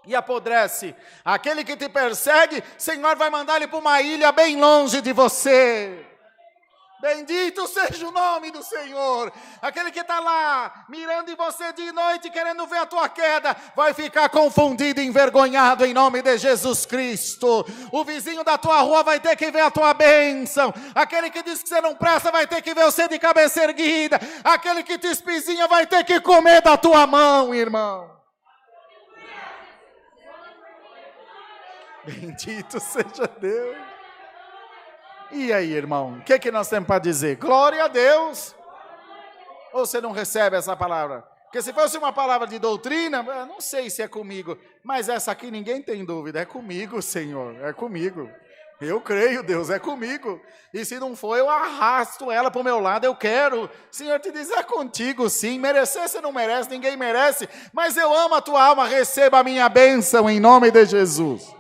e apodrece. Aquele que te persegue, Senhor vai mandar ele para uma ilha bem longe de você. Bendito seja o nome do Senhor. Aquele que está lá, mirando em você de noite, querendo ver a tua queda, vai ficar confundido e envergonhado em nome de Jesus Cristo. O vizinho da tua rua vai ter que ver a tua bênção. Aquele que diz que você não presta vai ter que ver você de cabeça erguida. Aquele que te espizinha vai ter que comer da tua mão, irmão. Bendito seja Deus. E aí, irmão, o que nós temos para dizer? Glória a Deus! Ou você não recebe essa palavra? Porque se fosse uma palavra de doutrina, eu não sei se é comigo, mas essa aqui ninguém tem dúvida, é comigo, Senhor, é comigo. Eu creio, Deus, é comigo. E se não for, eu arrasto ela para o meu lado, eu quero. O Senhor te diz, é contigo sim, merecer você não merece, ninguém merece, mas eu amo a tua alma, receba a minha bênção em nome de Jesus.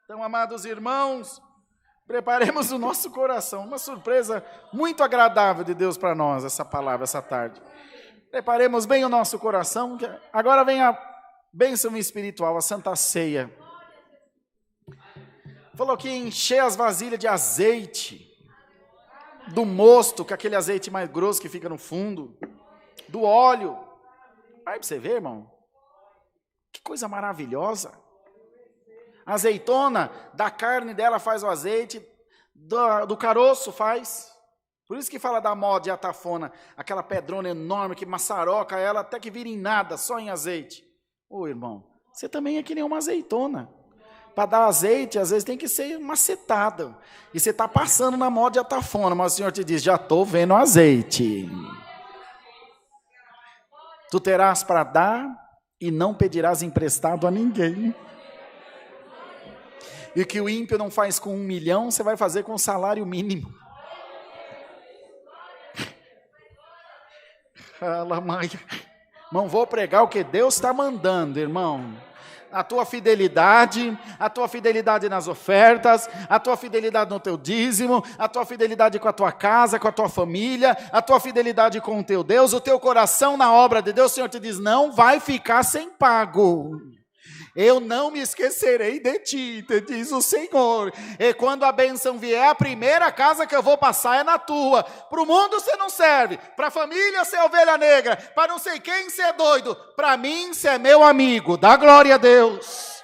Então, amados irmãos, preparemos o nosso coração, uma surpresa muito agradável de Deus para nós, essa palavra, essa tarde. Preparemos bem o nosso coração, que agora vem a bênção espiritual, a Santa Ceia. Falou que encher as vasilhas de azeite, do mosto, que é aquele azeite mais grosso que fica no fundo, do óleo. Vai para você ver, irmão, que coisa maravilhosa. A azeitona, da carne dela faz o azeite, do caroço faz. Por isso que fala da mó de atafona, aquela pedrona enorme que maçaroca ela até que vira em nada, só em azeite. Ô irmão, você também é que nem uma azeitona. Para dar azeite, às vezes tem que ser macetada. E você está passando na mó de atafona, mas o Senhor te diz, já estou vendo azeite. Tu terás para dar e não pedirás emprestado a ninguém. E o que o ímpio não faz com 1 milhão, você vai fazer com o salário mínimo. Irmão, vou pregar o que Deus está mandando, irmão. A tua fidelidade nas ofertas, a tua fidelidade no teu dízimo, a tua fidelidade com a tua casa, com a tua família, a tua fidelidade com o teu Deus, o teu coração na obra de Deus. O Senhor te diz, não vai ficar sem pago. Eu não me esquecerei de ti, te diz o Senhor. E quando a bênção vier, a primeira casa que eu vou passar é na tua. Para o mundo você não serve, para a família você é ovelha negra, para não sei quem você é doido. Para mim você é meu amigo, dá glória a Deus.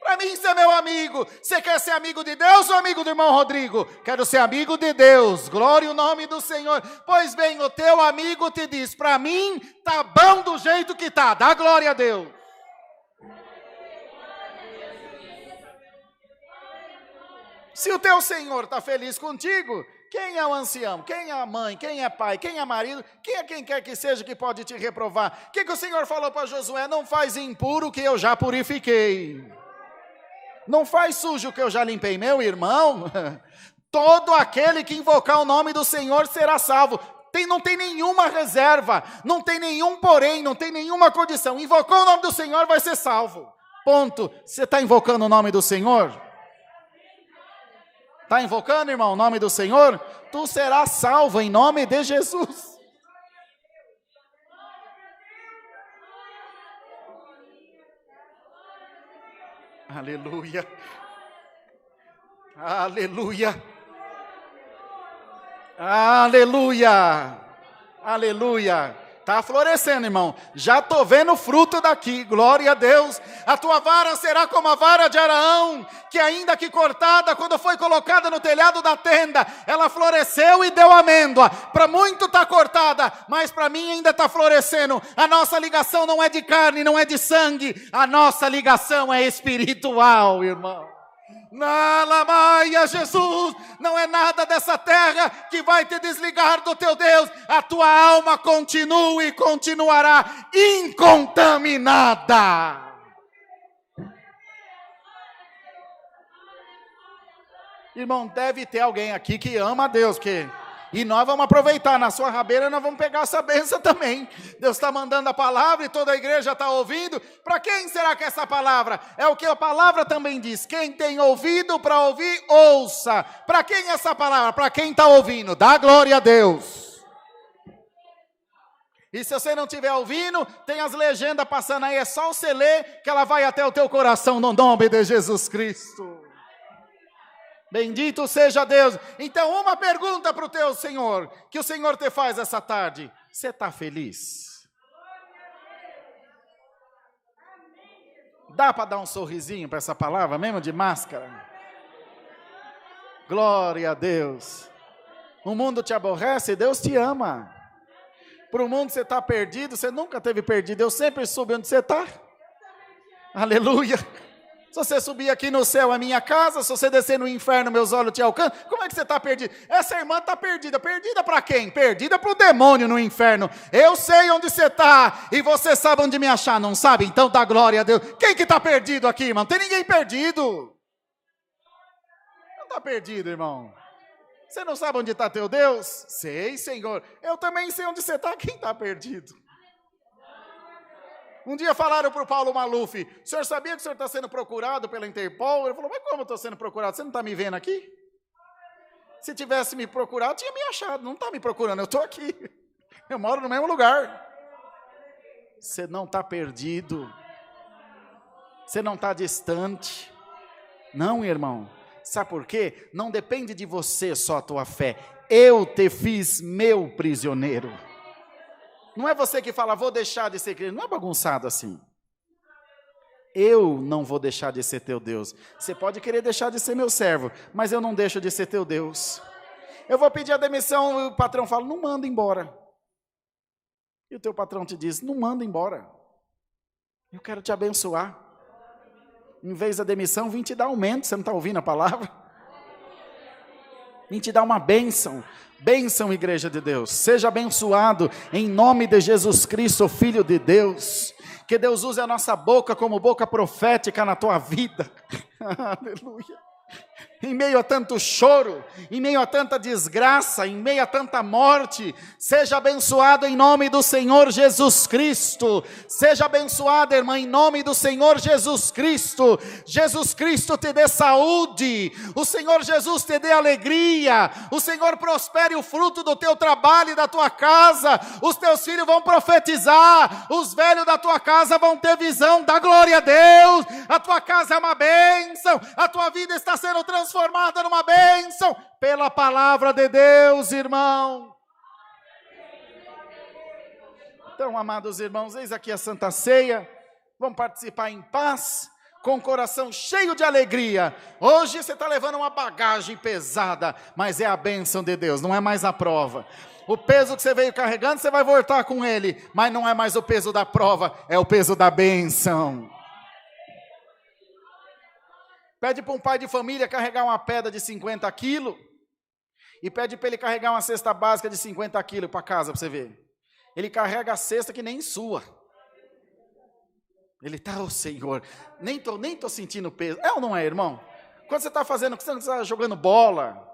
Para mim você é meu amigo. Você quer ser amigo de Deus ou amigo do irmão Rodrigo? Quero ser amigo de Deus, glória ao nome do Senhor. Pois bem, o teu amigo te diz, para mim tá bom do jeito que tá, dá glória a Deus. Se o teu Senhor está feliz contigo, quem é o ancião? Quem é a mãe? Quem é pai? Quem é marido? Quem é quem quer que seja que pode te reprovar? O que o Senhor falou para Josué? Não faz impuro que eu já purifiquei. Não faz sujo que eu já limpei. Meu irmão, todo aquele que invocar o nome do Senhor será salvo. Não tem nenhuma reserva, não tem nenhum porém, não tem nenhuma condição. Invocou o nome do Senhor, vai ser salvo. Ponto. Você está invocando o nome do Senhor? Está invocando, irmão, o nome do Senhor? Tu serás salvo em nome de Jesus. Aleluia. Aleluia. Aleluia. Aleluia. Está florescendo, irmão. Já estou vendo o fruto daqui. Glória a Deus. A tua vara será como a vara de Araão, que ainda que cortada, quando foi colocada no telhado da tenda, ela floresceu e deu amêndoa. Para muito está cortada, mas para mim ainda está florescendo. A nossa ligação não é de carne, não é de sangue. A nossa ligação é espiritual, irmão. Alamaia, Jesus, não é nada dessa terra que vai te desligar do teu Deus. A tua alma continua e continuará incontaminada. Irmão, deve ter alguém aqui que ama a Deus, e nós vamos aproveitar, na sua rabeira nós vamos pegar essa bênção também. Deus está mandando a palavra e toda a igreja está ouvindo. Para quem será que é essa palavra? É o que a palavra também diz: quem tem ouvido para ouvir, ouça. Para quem é essa palavra? Para quem está ouvindo, dá glória a Deus. E se você não estiver ouvindo, tem as legendas passando aí, é só você ler que ela vai até o teu coração, no nome de Jesus Cristo. Bendito seja Deus. Então, uma pergunta para o teu Senhor, que o Senhor te faz essa tarde: você está feliz? Dá para dar um sorrisinho para essa palavra, mesmo de máscara? Glória a Deus. O mundo te aborrece, Deus te ama. Para o mundo você está perdido, você nunca teve perdido, eu sempre soube onde você está. Aleluia. Se você subir aqui no céu, a minha casa. Se você descer no inferno, meus olhos te alcançam. Como é que você está perdido? Essa irmã está perdida. Perdida para quem? Perdida para o demônio no inferno. Eu sei onde você está e você sabe onde me achar, não sabe? Então dá glória a Deus. Quem que está perdido aqui, irmão? Não tem ninguém perdido. Não está perdido, irmão. Você não sabe onde está teu Deus? Sei, Senhor. Eu também sei onde você está. Quem está perdido? Um dia falaram para o Paulo Maluf: o senhor sabia que o senhor está sendo procurado pela Interpol? Ele falou: mas como eu estou sendo procurado? Você não está me vendo aqui? Se tivesse me procurado, tinha me achado. Não está me procurando, eu estou aqui. Eu moro no mesmo lugar. Você não está perdido. Você não está distante. Não, irmão. Sabe por quê? Não depende de você só a tua fé. Eu te fiz meu prisioneiro. Não é você que fala: vou deixar de ser crente. Não é bagunçado assim. Eu não vou deixar de ser teu Deus. Você pode querer deixar de ser meu servo, mas eu não deixo de ser teu Deus. Eu vou pedir a demissão, o patrão fala: não manda embora. E o teu patrão te diz: não manda embora. Eu quero te abençoar. Em vez da demissão, vim te dar aumento. Você não está ouvindo a palavra? Vim te dar uma bênção. Bênção, igreja de Deus. Seja abençoado em nome de Jesus Cristo, Filho de Deus. Que Deus use a nossa boca como boca profética na tua vida. Aleluia. Em meio a tanto choro, em meio a tanta desgraça, em meio a tanta morte, seja abençoado em nome do Senhor Jesus Cristo. Seja abençoada, irmã, em nome do Senhor Jesus Cristo. Jesus Cristo te dê saúde, o Senhor Jesus te dê alegria, o Senhor prospere o fruto do teu trabalho e da tua casa. Os teus filhos vão profetizar, os velhos da tua casa vão ter visão. Dá glória a Deus. A tua casa é uma bênção, a tua vida está sendo transformada numa bênção pela palavra de Deus, irmão. Então, amados irmãos, eis aqui a Santa Ceia. Vamos participar em paz, com o coração cheio de alegria. Hoje você está levando uma bagagem pesada, mas é a bênção de Deus, não é mais a prova. O peso que você veio carregando, você vai voltar com ele, mas não é mais o peso da prova, é o peso da bênção. Pede para um pai de família carregar uma pedra de 50 quilos e pede para ele carregar uma cesta básica de 50 quilos para casa, para você ver. Ele carrega a cesta que nem sua. Ele está: Senhor, nem tô sentindo peso. É ou não é, irmão? Quando você está fazendo, quando você está jogando bola,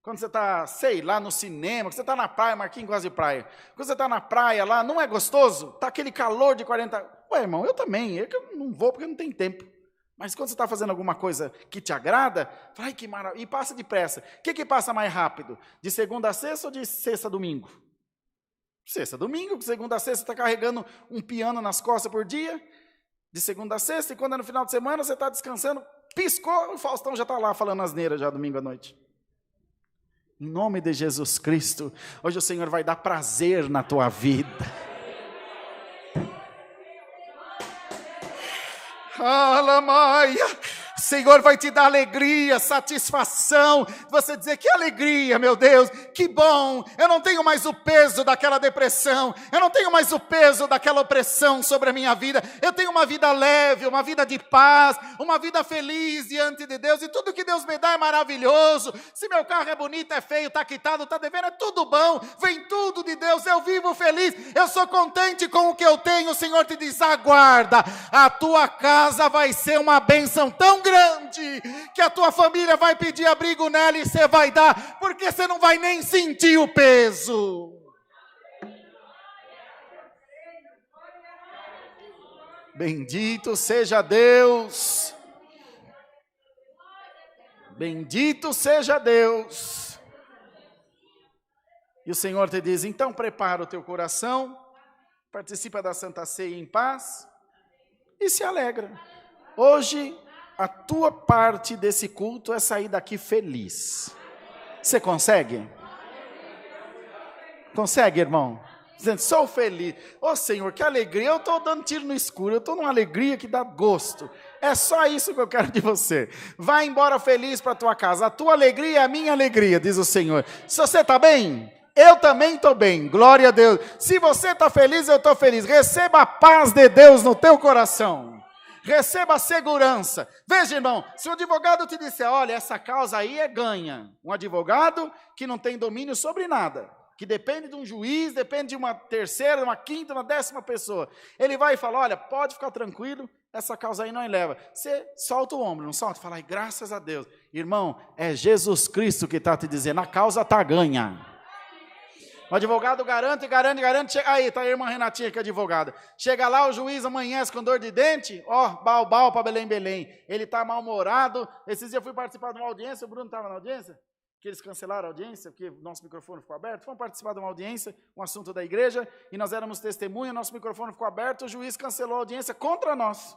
quando você está, sei lá, no cinema, quando você está na praia, Marquinhos gosta de praia. Quando você está na praia lá, não é gostoso? Está aquele calor de 40... Ué, irmão, eu também. Eu não vou porque não tem tempo. Mas quando você está fazendo alguma coisa que te agrada, vai que maravilha, e passa depressa. O que passa mais rápido? De segunda a sexta ou de sexta a domingo? Sexta a domingo, de segunda a sexta você está carregando um piano nas costas por dia, de segunda a sexta, e quando é no final de semana você está descansando, piscou, o Faustão já está lá falando asneira já domingo à noite. Em nome de Jesus Cristo, hoje o Senhor vai dar prazer na tua vida. Alamaia, Senhor vai te dar alegria, satisfação. Você dizer, que alegria, meu Deus, que bom. Eu não tenho mais o peso daquela depressão. Eu não tenho mais o peso daquela opressão sobre a minha vida. Eu tenho uma vida leve, uma vida de paz, uma vida feliz diante de Deus. E tudo que Deus me dá é maravilhoso. Se meu carro é bonito, é feio, está quitado, está devendo, é tudo bom. Vem tudo de Deus, eu vivo feliz. Eu sou contente com o que eu tenho. O Senhor te diz, aguarda. A tua casa vai ser uma bênção tão grande, que a tua família vai pedir abrigo nela e você vai dar, porque você não vai nem sentir o peso. Bendito seja Deus. Bendito seja Deus. E o Senhor te diz, então prepara o teu coração, participa da Santa Ceia em paz e se alegra. Hoje, a tua parte desse culto é sair daqui feliz. Você consegue? Consegue, irmão? Dizendo, sou feliz. Ô Senhor, que alegria. Eu estou dando tiro no escuro. Eu estou numa alegria que dá gosto. É só isso que eu quero de você. Vai embora feliz para a tua casa. A tua alegria é a minha alegria, diz o Senhor. Se você está bem, eu também estou bem. Glória a Deus. Se você está feliz, eu estou feliz. Receba a paz de Deus no teu coração. Receba a segurança. Veja, irmão, se o advogado te disser, olha, essa causa aí é ganha. Um advogado que não tem domínio sobre nada, que depende de um juiz, depende de uma terceira, uma quinta, uma 10ª pessoa. Ele vai e fala, olha, pode ficar tranquilo, essa causa aí não eleva. Você solta o ombro, não solta? Fala, graças a Deus. Irmão, é Jesus Cristo que está te dizendo, a causa está ganha. O advogado garante. Chega, aí, está a irmã Renatinha que é advogada. Chega lá, o juiz amanhece com dor de dente, bal para Belém. Ele está mal-humorado. Esses dias eu fui participar de uma audiência, o Bruno estava na audiência, que eles cancelaram a audiência, porque o nosso microfone ficou aberto. Fomos participar de uma audiência, um assunto da igreja, e nós éramos testemunha, nosso microfone ficou aberto, o juiz cancelou a audiência contra nós,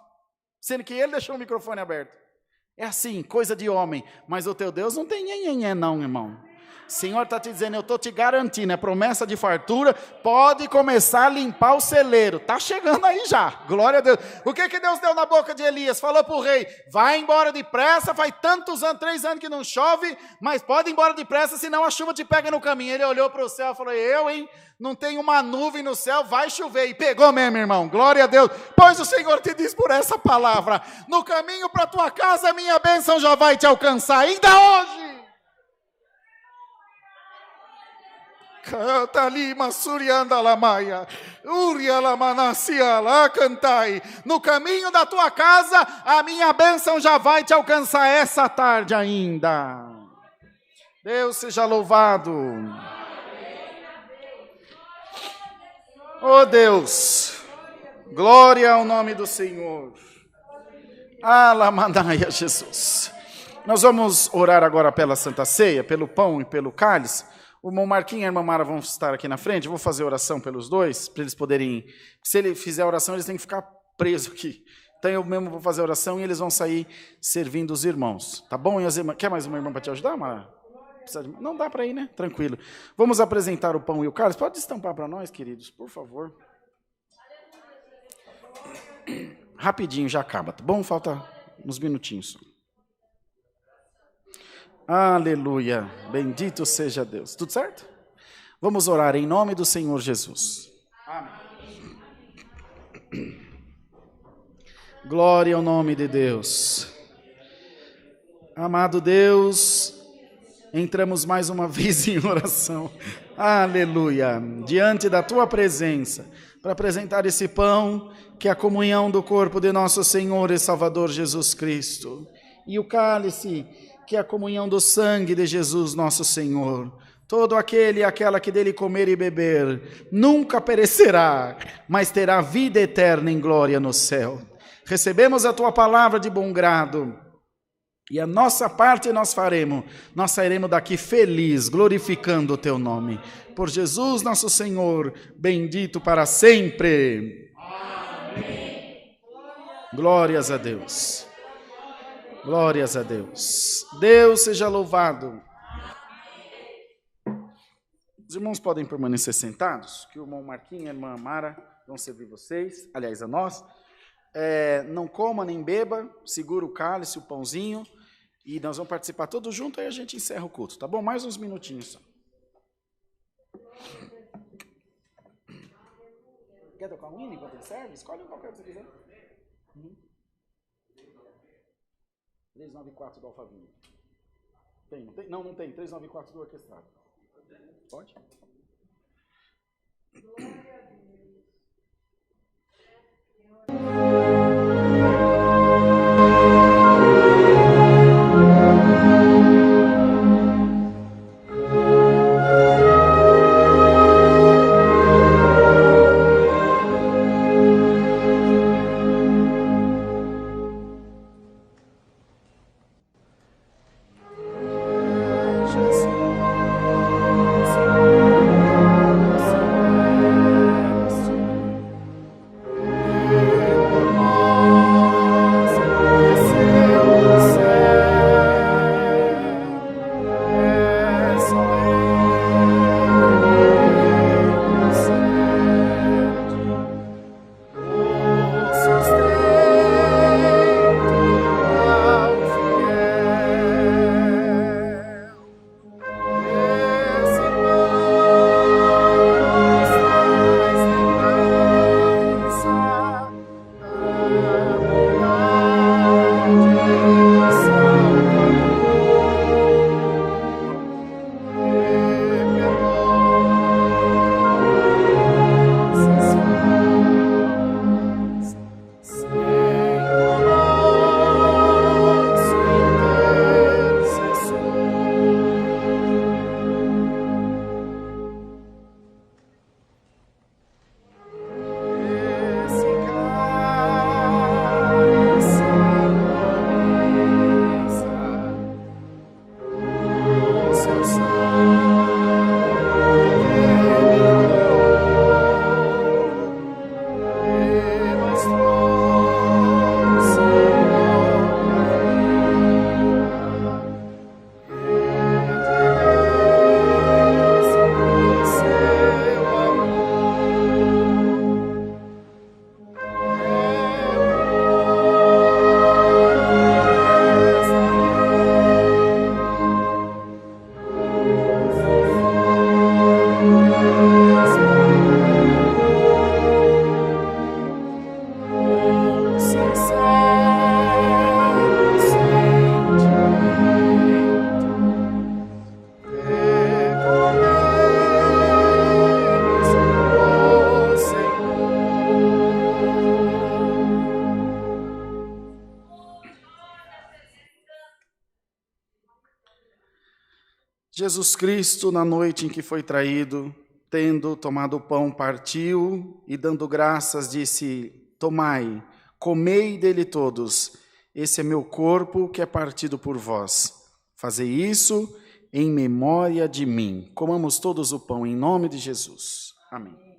sendo que ele deixou o microfone aberto. É assim, coisa de homem, mas o teu Deus não tem nhenhenhé não, irmão. O Senhor está te dizendo, eu estou te garantindo, é promessa de fartura, pode começar a limpar o celeiro, está chegando aí já, glória a Deus. O que Deus deu na boca de Elias? Falou para o rei, vai embora depressa, faz tantos anos, 3 anos que não chove, mas pode ir embora depressa, senão a chuva te pega no caminho. Ele olhou para o céu e falou, não tem uma nuvem no céu, vai chover, e pegou mesmo, irmão, glória a Deus. Pois o Senhor te diz por essa palavra, no caminho para a tua casa, a minha bênção já vai te alcançar, ainda hoje. Canta ali, Masurianda Lamaia, Uria Lamanacia lá, cantai. No caminho da tua casa, a minha bênção já vai te alcançar essa tarde ainda. Deus seja louvado. Oh Deus, glória ao nome do Senhor. Alamanaia, Jesus. Nós vamos orar agora pela Santa Ceia, pelo pão e pelo cálice. O irmão Marquinhos e a irmã Mara vão estar aqui na frente, eu vou fazer oração pelos dois, para eles poderem, se ele fizer a oração, eles têm que ficar presos aqui. Então eu mesmo vou fazer a oração e eles vão sair servindo os irmãos, tá bom? E as irmãs, quer mais uma irmã para te ajudar, Mara? Não dá para ir, né? Tranquilo. Vamos apresentar o pão e o cálice, pode estampar para nós, queridos, por favor. Rapidinho, já acaba, tá bom? Falta uns minutinhos. Aleluia, bendito seja Deus. Tudo certo? Vamos orar em nome do Senhor Jesus. Amém. Glória ao nome de Deus. Amado Deus, entramos mais uma vez em oração. Aleluia, diante da tua presença, para apresentar esse pão, que é a comunhão do corpo de nosso Senhor e Salvador Jesus Cristo, e o cálice, que é a comunhão do sangue de Jesus nosso Senhor. Todo aquele e aquela que dele comer e beber, nunca perecerá, mas terá vida eterna em glória no céu. Recebemos a tua palavra de bom grado, e a nossa parte nós faremos. Nós sairemos daqui feliz, glorificando o teu nome. Por Jesus nosso Senhor, bendito para sempre. Amém. Glórias a Deus. Glórias a Deus. Deus seja louvado. Os irmãos podem permanecer sentados, que o irmão Marquinhos e a irmã Mara vão servir vocês, aliás, a nós. não coma nem beba, segura o cálice, o pãozinho, e nós vamos participar todos juntos, aí a gente encerra o culto, tá bom? Mais uns minutinhos só. Quer tocar um hino enquanto ele serve? Escolhe qualquer que você quiser. 394 do Alphaville. Tem, não tem? Não, não tem. 394 do orquestrado. Pode? Jesus Cristo, na noite em que foi traído, tendo tomado o pão, partiu e, dando graças, disse: tomai, comei dele todos, esse é meu corpo que é partido por vós. Fazei isso em memória de mim. Comamos todos o pão em nome de Jesus. Amém.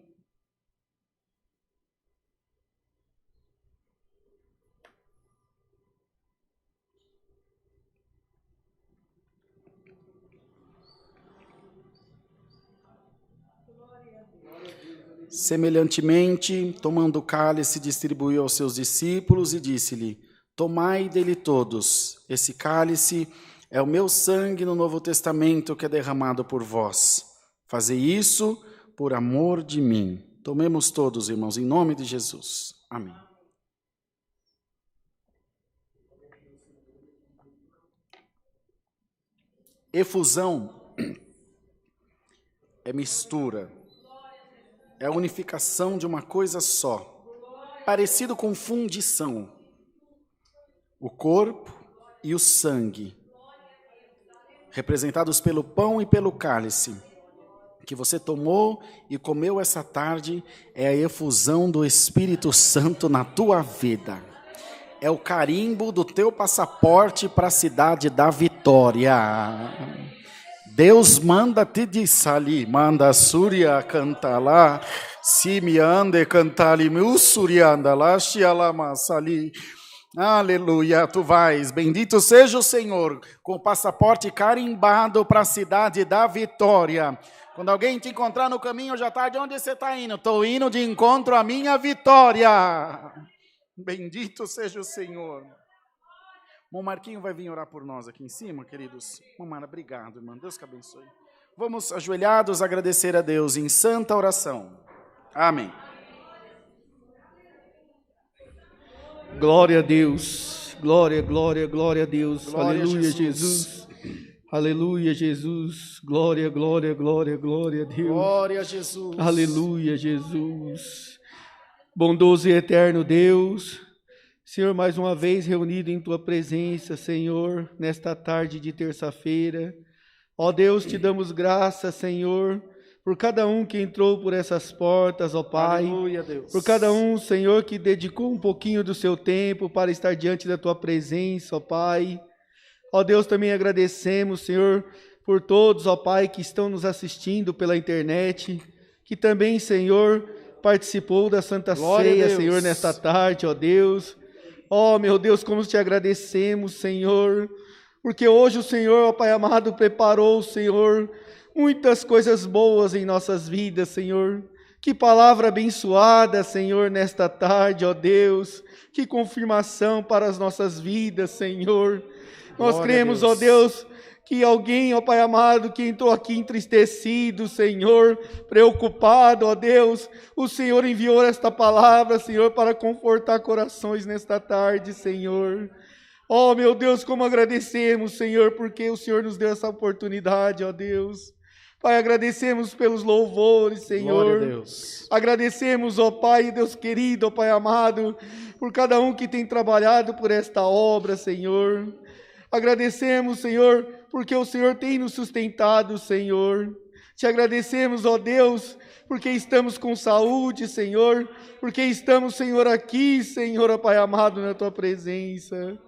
Semelhantemente, tomando o cálice, distribuiu aos seus discípulos e disse-lhe: tomai dele todos, esse cálice é o meu sangue no Novo Testamento que é derramado por vós. Fazei isso por amor de mim. Tomemos todos, irmãos, em nome de Jesus. Amém. Efusão é mistura. É a unificação de uma coisa só, parecido com fundição. O corpo e o sangue, representados pelo pão e pelo cálice, que você tomou e comeu essa tarde, é a efusão do Espírito Santo na tua vida. É o carimbo do teu passaporte para a cidade da vitória. Deus manda te dissali, manda Surya canta lá, si me ande cantali, meu Surya anda lá, xialama sali. Aleluia, tu vais, bendito seja o Senhor, com o passaporte carimbado para a cidade da vitória. Quando alguém te encontrar no caminho hoje à tarde, onde você está indo? Estou indo de encontro à minha vitória. Bendito seja o Senhor. Bom, Marquinho vai vir orar por nós aqui em cima, queridos. Mamara, obrigado, irmão. Deus que abençoe. Vamos, ajoelhados, agradecer a Deus em santa oração. Amém. Glória a Deus. Glória, glória, glória a Deus. Glória Aleluia, a Jesus. Jesus. Aleluia, Jesus. Glória, glória, glória, glória a Deus. Glória a Jesus. Aleluia, Jesus. Bondoso e eterno Deus, Senhor, mais uma vez reunido em Tua presença, Senhor, nesta tarde de terça-feira. Ó Deus, te damos graça, Senhor, por cada um que entrou por essas portas, ó Pai. Aleluia, Deus. Por cada um, Senhor, que dedicou um pouquinho do seu tempo para estar diante da Tua presença, ó Pai. Ó Deus, também agradecemos, Senhor, por todos, ó Pai, que estão nos assistindo pela internet, que também, Senhor, participou da Santa Ceia, Senhor, nesta tarde, ó Deus. Ó, meu Deus, como te agradecemos, Senhor, porque hoje o Senhor, ó Pai amado, preparou, Senhor, muitas coisas boas em nossas vidas, Senhor. Que palavra abençoada, Senhor, nesta tarde, ó Deus. Que confirmação para as nossas vidas, Senhor. Nós cremos, ó Deus, que alguém, ó Pai amado, que entrou aqui entristecido, Senhor, preocupado, ó Deus, o Senhor enviou esta palavra, Senhor, para confortar corações nesta tarde, Senhor. Ó, meu Deus, como agradecemos, Senhor, porque o Senhor nos deu essa oportunidade, ó Deus. Pai, agradecemos pelos louvores, Senhor. Glória a Deus. Agradecemos, ó Pai, Deus querido, ó Pai amado, por cada um que tem trabalhado por esta obra, Senhor. Agradecemos, Senhor, porque o Senhor tem nos sustentado, Senhor. Te agradecemos, ó Deus, porque estamos com saúde, Senhor, porque estamos, Senhor, aqui, Senhor, ó Pai amado, na Tua presença.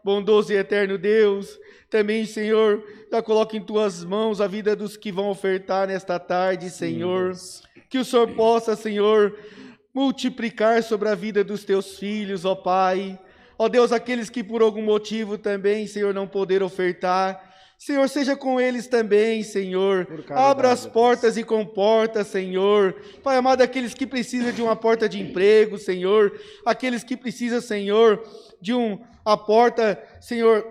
Bondoso e eterno Deus, também, Senhor, já coloca em Tuas mãos a vida dos que vão ofertar nesta tarde, Senhor. Que o Senhor possa, Senhor, multiplicar sobre a vida dos Teus filhos, ó Pai. Ó Deus, aqueles que por algum motivo também, Senhor, não poder ofertar, Senhor, seja com eles também, Senhor. Abra as portas e comportas, Senhor. Pai amado, aqueles que precisam de uma porta de emprego, Senhor. Aqueles que precisam, Senhor, de a porta, Senhor,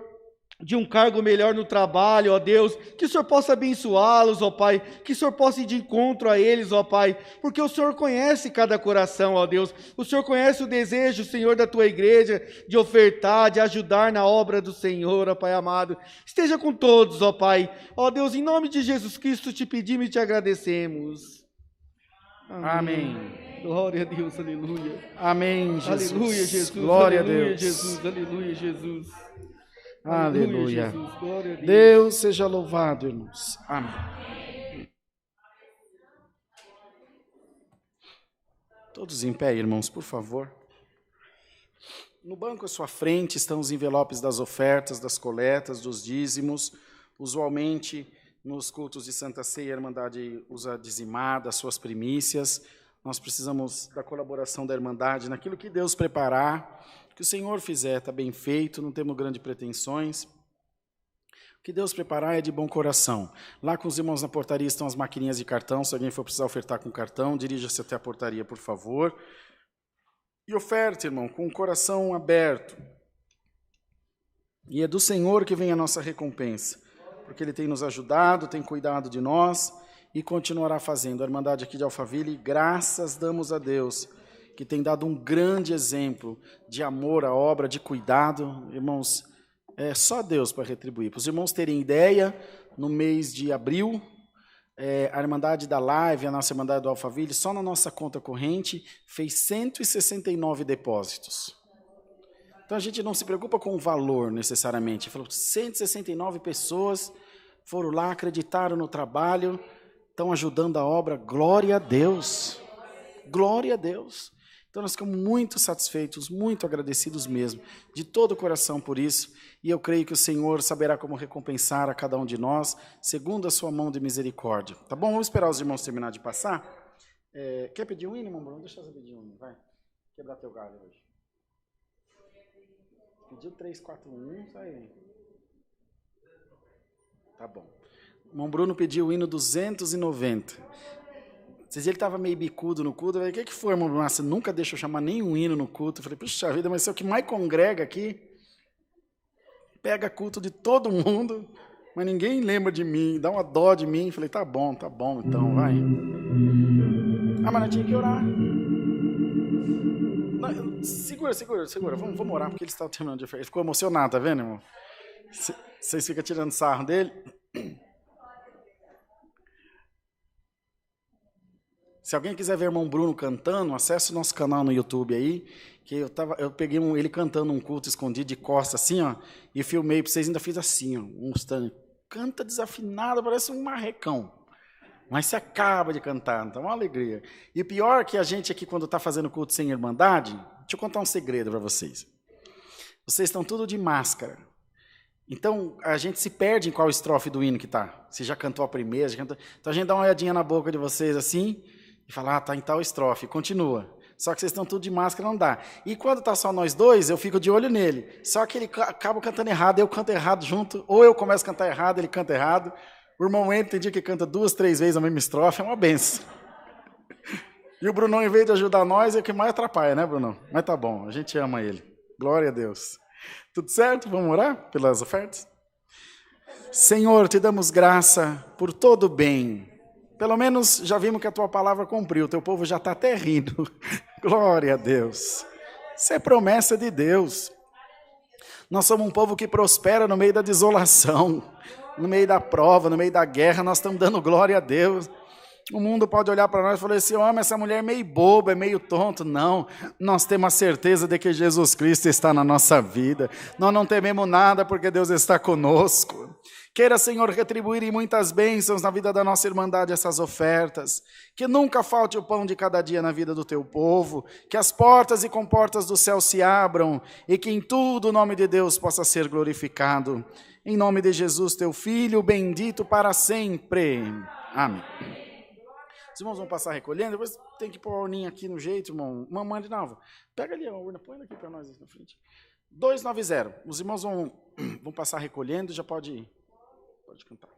de um cargo melhor no trabalho, ó Deus, que o Senhor possa abençoá-los, ó Pai, que o Senhor possa ir de encontro a eles, ó Pai, porque o Senhor conhece cada coração, ó Deus, o Senhor conhece o desejo, Senhor, da Tua igreja, de ofertar, de ajudar na obra do Senhor, ó Pai amado, esteja com todos, ó Pai, ó Deus, em nome de Jesus Cristo te pedimos e te agradecemos. Amém. Glória a Deus, aleluia. Amém, Jesus. Aleluia, Jesus. Glória Aleluia, a Deus. Jesus. Aleluia, Jesus. Aleluia. Jesus. Glória a Deus. Deus seja louvado, irmãos. Amém. Todos em pé, irmãos, por favor. No banco à sua frente estão os envelopes das ofertas, das coletas, dos dízimos. Usualmente, nos cultos de Santa Ceia, a Irmandade usa dizimar das suas primícias. Nós precisamos da colaboração da Irmandade naquilo que Deus preparar. O que o Senhor fizer está bem feito, não temos grandes pretensões. O que Deus preparar é de bom coração. Lá com os irmãos na portaria estão as maquininhas de cartão. Se alguém for precisar ofertar com cartão, dirija-se até a portaria, por favor. E oferte, irmão, com o coração aberto. E é do Senhor que vem a nossa recompensa, porque Ele tem nos ajudado, tem cuidado de nós e continuará fazendo. A Irmandade aqui de Alphaville, graças damos a Deus, que tem dado um grande exemplo de amor à obra, de cuidado. Irmãos, é só Deus para retribuir. Para os irmãos terem ideia, no mês de abril, a Irmandade da Live, a nossa Irmandade do Alphaville, só na nossa conta corrente, fez 169 depósitos. Então a gente não se preocupa com o valor necessariamente. Falou, 169 pessoas foram lá, acreditaram no trabalho, estão ajudando a obra. Glória a Deus! Glória a Deus! Então nós ficamos muito satisfeitos, muito agradecidos mesmo, de todo o coração por isso, e eu creio que o Senhor saberá como recompensar a cada um de nós, segundo a sua mão de misericórdia. Tá bom? Vamos esperar os irmãos terminar de passar? Quer pedir um hino, irmão Bruno? Deixa eu pedir um hino, vai. Quebrar teu galho hoje. Pediu 341, sai. Tá bom. O irmão Bruno pediu o hino 290. Vocês ele estava meio bicudo no culto. Eu falei, o que foi, irmão? Você nunca deixa eu chamar nenhum hino no culto. Eu falei, puxa vida, mas você é o que mais congrega aqui. Pega culto de todo mundo, mas ninguém lembra de mim, dá uma dó de mim. Eu falei, tá bom, então, vai. Mas não tinha que orar. Não, segura. Vamos orar, porque ele está terminando de ofertar. Ele ficou emocionado, tá vendo, irmão? Vocês ficam tirando sarro dele. Se alguém quiser ver o irmão Bruno cantando, acesse o nosso canal no YouTube aí, que eu peguei ele cantando um culto escondido de costas assim, ó, e filmei para vocês, ainda fiz assim, ó, mostrando. Canta desafinado, parece um marrecão. Mas se acaba de cantar, então é uma alegria. E pior que a gente aqui, quando está fazendo culto sem irmandade, deixa eu contar um segredo para vocês. Vocês estão tudo de máscara. Então, a gente se perde em qual estrofe do hino que está. Você já cantou a primeira, já cantou... Então a gente dá uma olhadinha na boca de vocês assim, e fala, tá em tal estrofe, continua. Só que vocês estão tudo de máscara, não dá. E quando está só nós dois, eu fico de olho nele. Só que ele acaba cantando errado, eu canto errado junto, ou eu começo a cantar errado, ele canta errado. O irmão entra, tem dia que canta 2, 3 vezes a mesma estrofe, é uma benção. E o Brunão, em vez de ajudar nós, é o que mais atrapalha, né, Brunão? Mas tá bom, a gente ama ele. Glória a Deus. Tudo certo? Vamos orar pelas ofertas? Senhor, te damos graça por todo o bem. Pelo menos já vimos que a tua palavra cumpriu, o teu povo já está até rindo. Glória a Deus. Isso é promessa de Deus. Nós somos um povo que prospera no meio da desolação, no meio da prova, no meio da guerra, nós estamos dando glória a Deus. O mundo pode olhar para nós e falar assim, homem, essa mulher é meio boba, é meio tonto. Não, nós temos a certeza de que Jesus Cristo está na nossa vida. Nós não tememos nada porque Deus está conosco. Queira, Senhor, retribuir em muitas bênçãos na vida da nossa irmandade essas ofertas. Que nunca falte o pão de cada dia na vida do teu povo. Que as portas e comportas do céu se abram e que em tudo o nome de Deus possa ser glorificado. Em nome de Jesus, teu Filho, bendito para sempre. Amém. Os irmãos vão passar recolhendo, depois tem que pôr a urninha aqui no jeito, irmão. Mamãe de Nalva, pega ali a urna, põe ela aqui para nós na frente. 290. Os irmãos vão passar recolhendo, já pode cantar.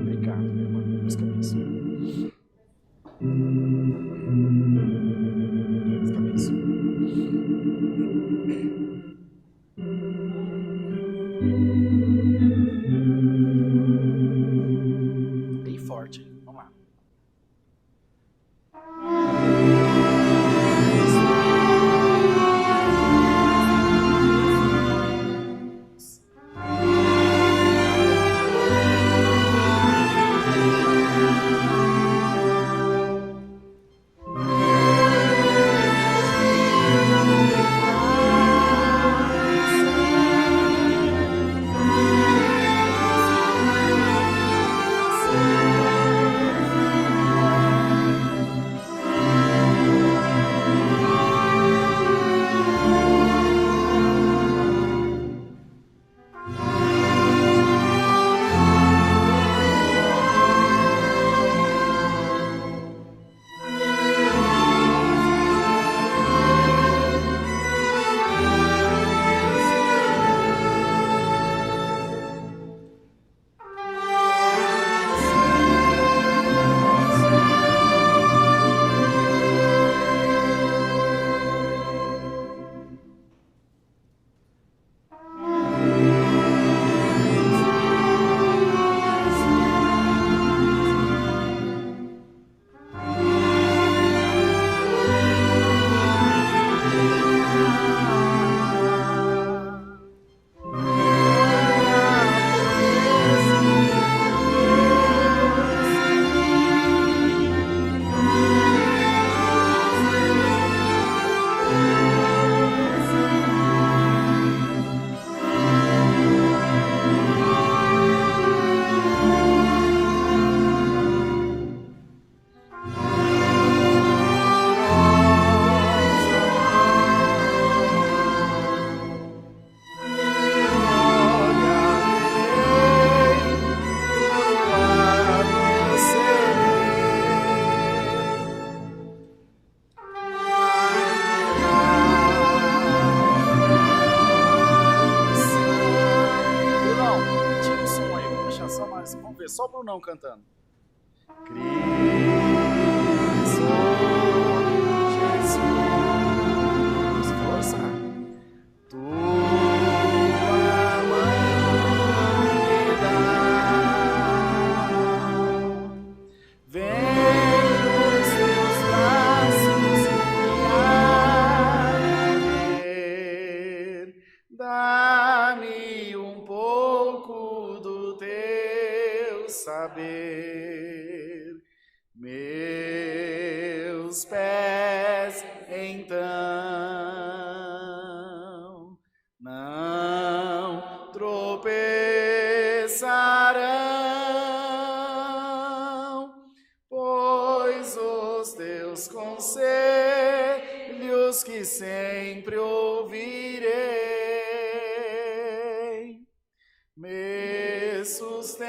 Obrigado, meu irmão. Deus que abençoe. Deus que abençoe. Bem forte, hein? Vamos lá. Só o Brunão cantando. Cristo Jesus. Força. Tua mansidão. Vem os teus braços me acolher. Dá-me um pouco do teu saber. Meus pés então não tropeçarão, pois os teus conselhos que sempre ouvirei me sustentarão.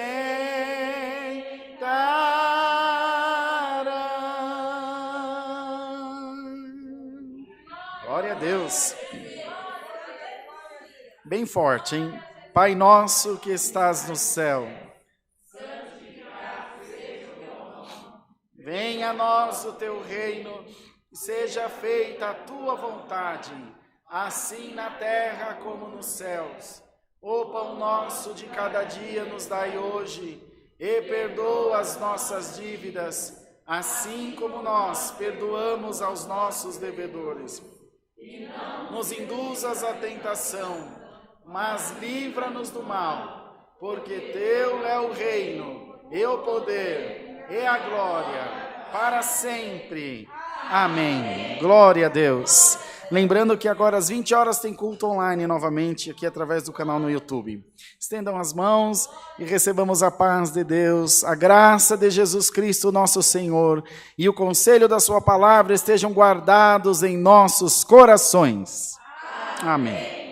Glória a Deus. Bem forte, hein? Pai nosso que estás no céu, venha a nós o teu reino, e seja feita a tua vontade, assim na terra como nos céus. O pão nosso de cada dia nos dai hoje, e perdoa as nossas dívidas, assim como nós perdoamos aos nossos devedores. Nos induzas à tentação, mas livra-nos do mal, porque teu é o reino, e o poder, e a glória, para sempre. Amém. Glória a Deus. Lembrando que agora às 20 horas tem culto online novamente, aqui através do canal no YouTube. Estendam as mãos e recebamos a paz de Deus, a graça de Jesus Cristo, nosso Senhor, e o conselho da sua palavra estejam guardados em nossos corações. Amém.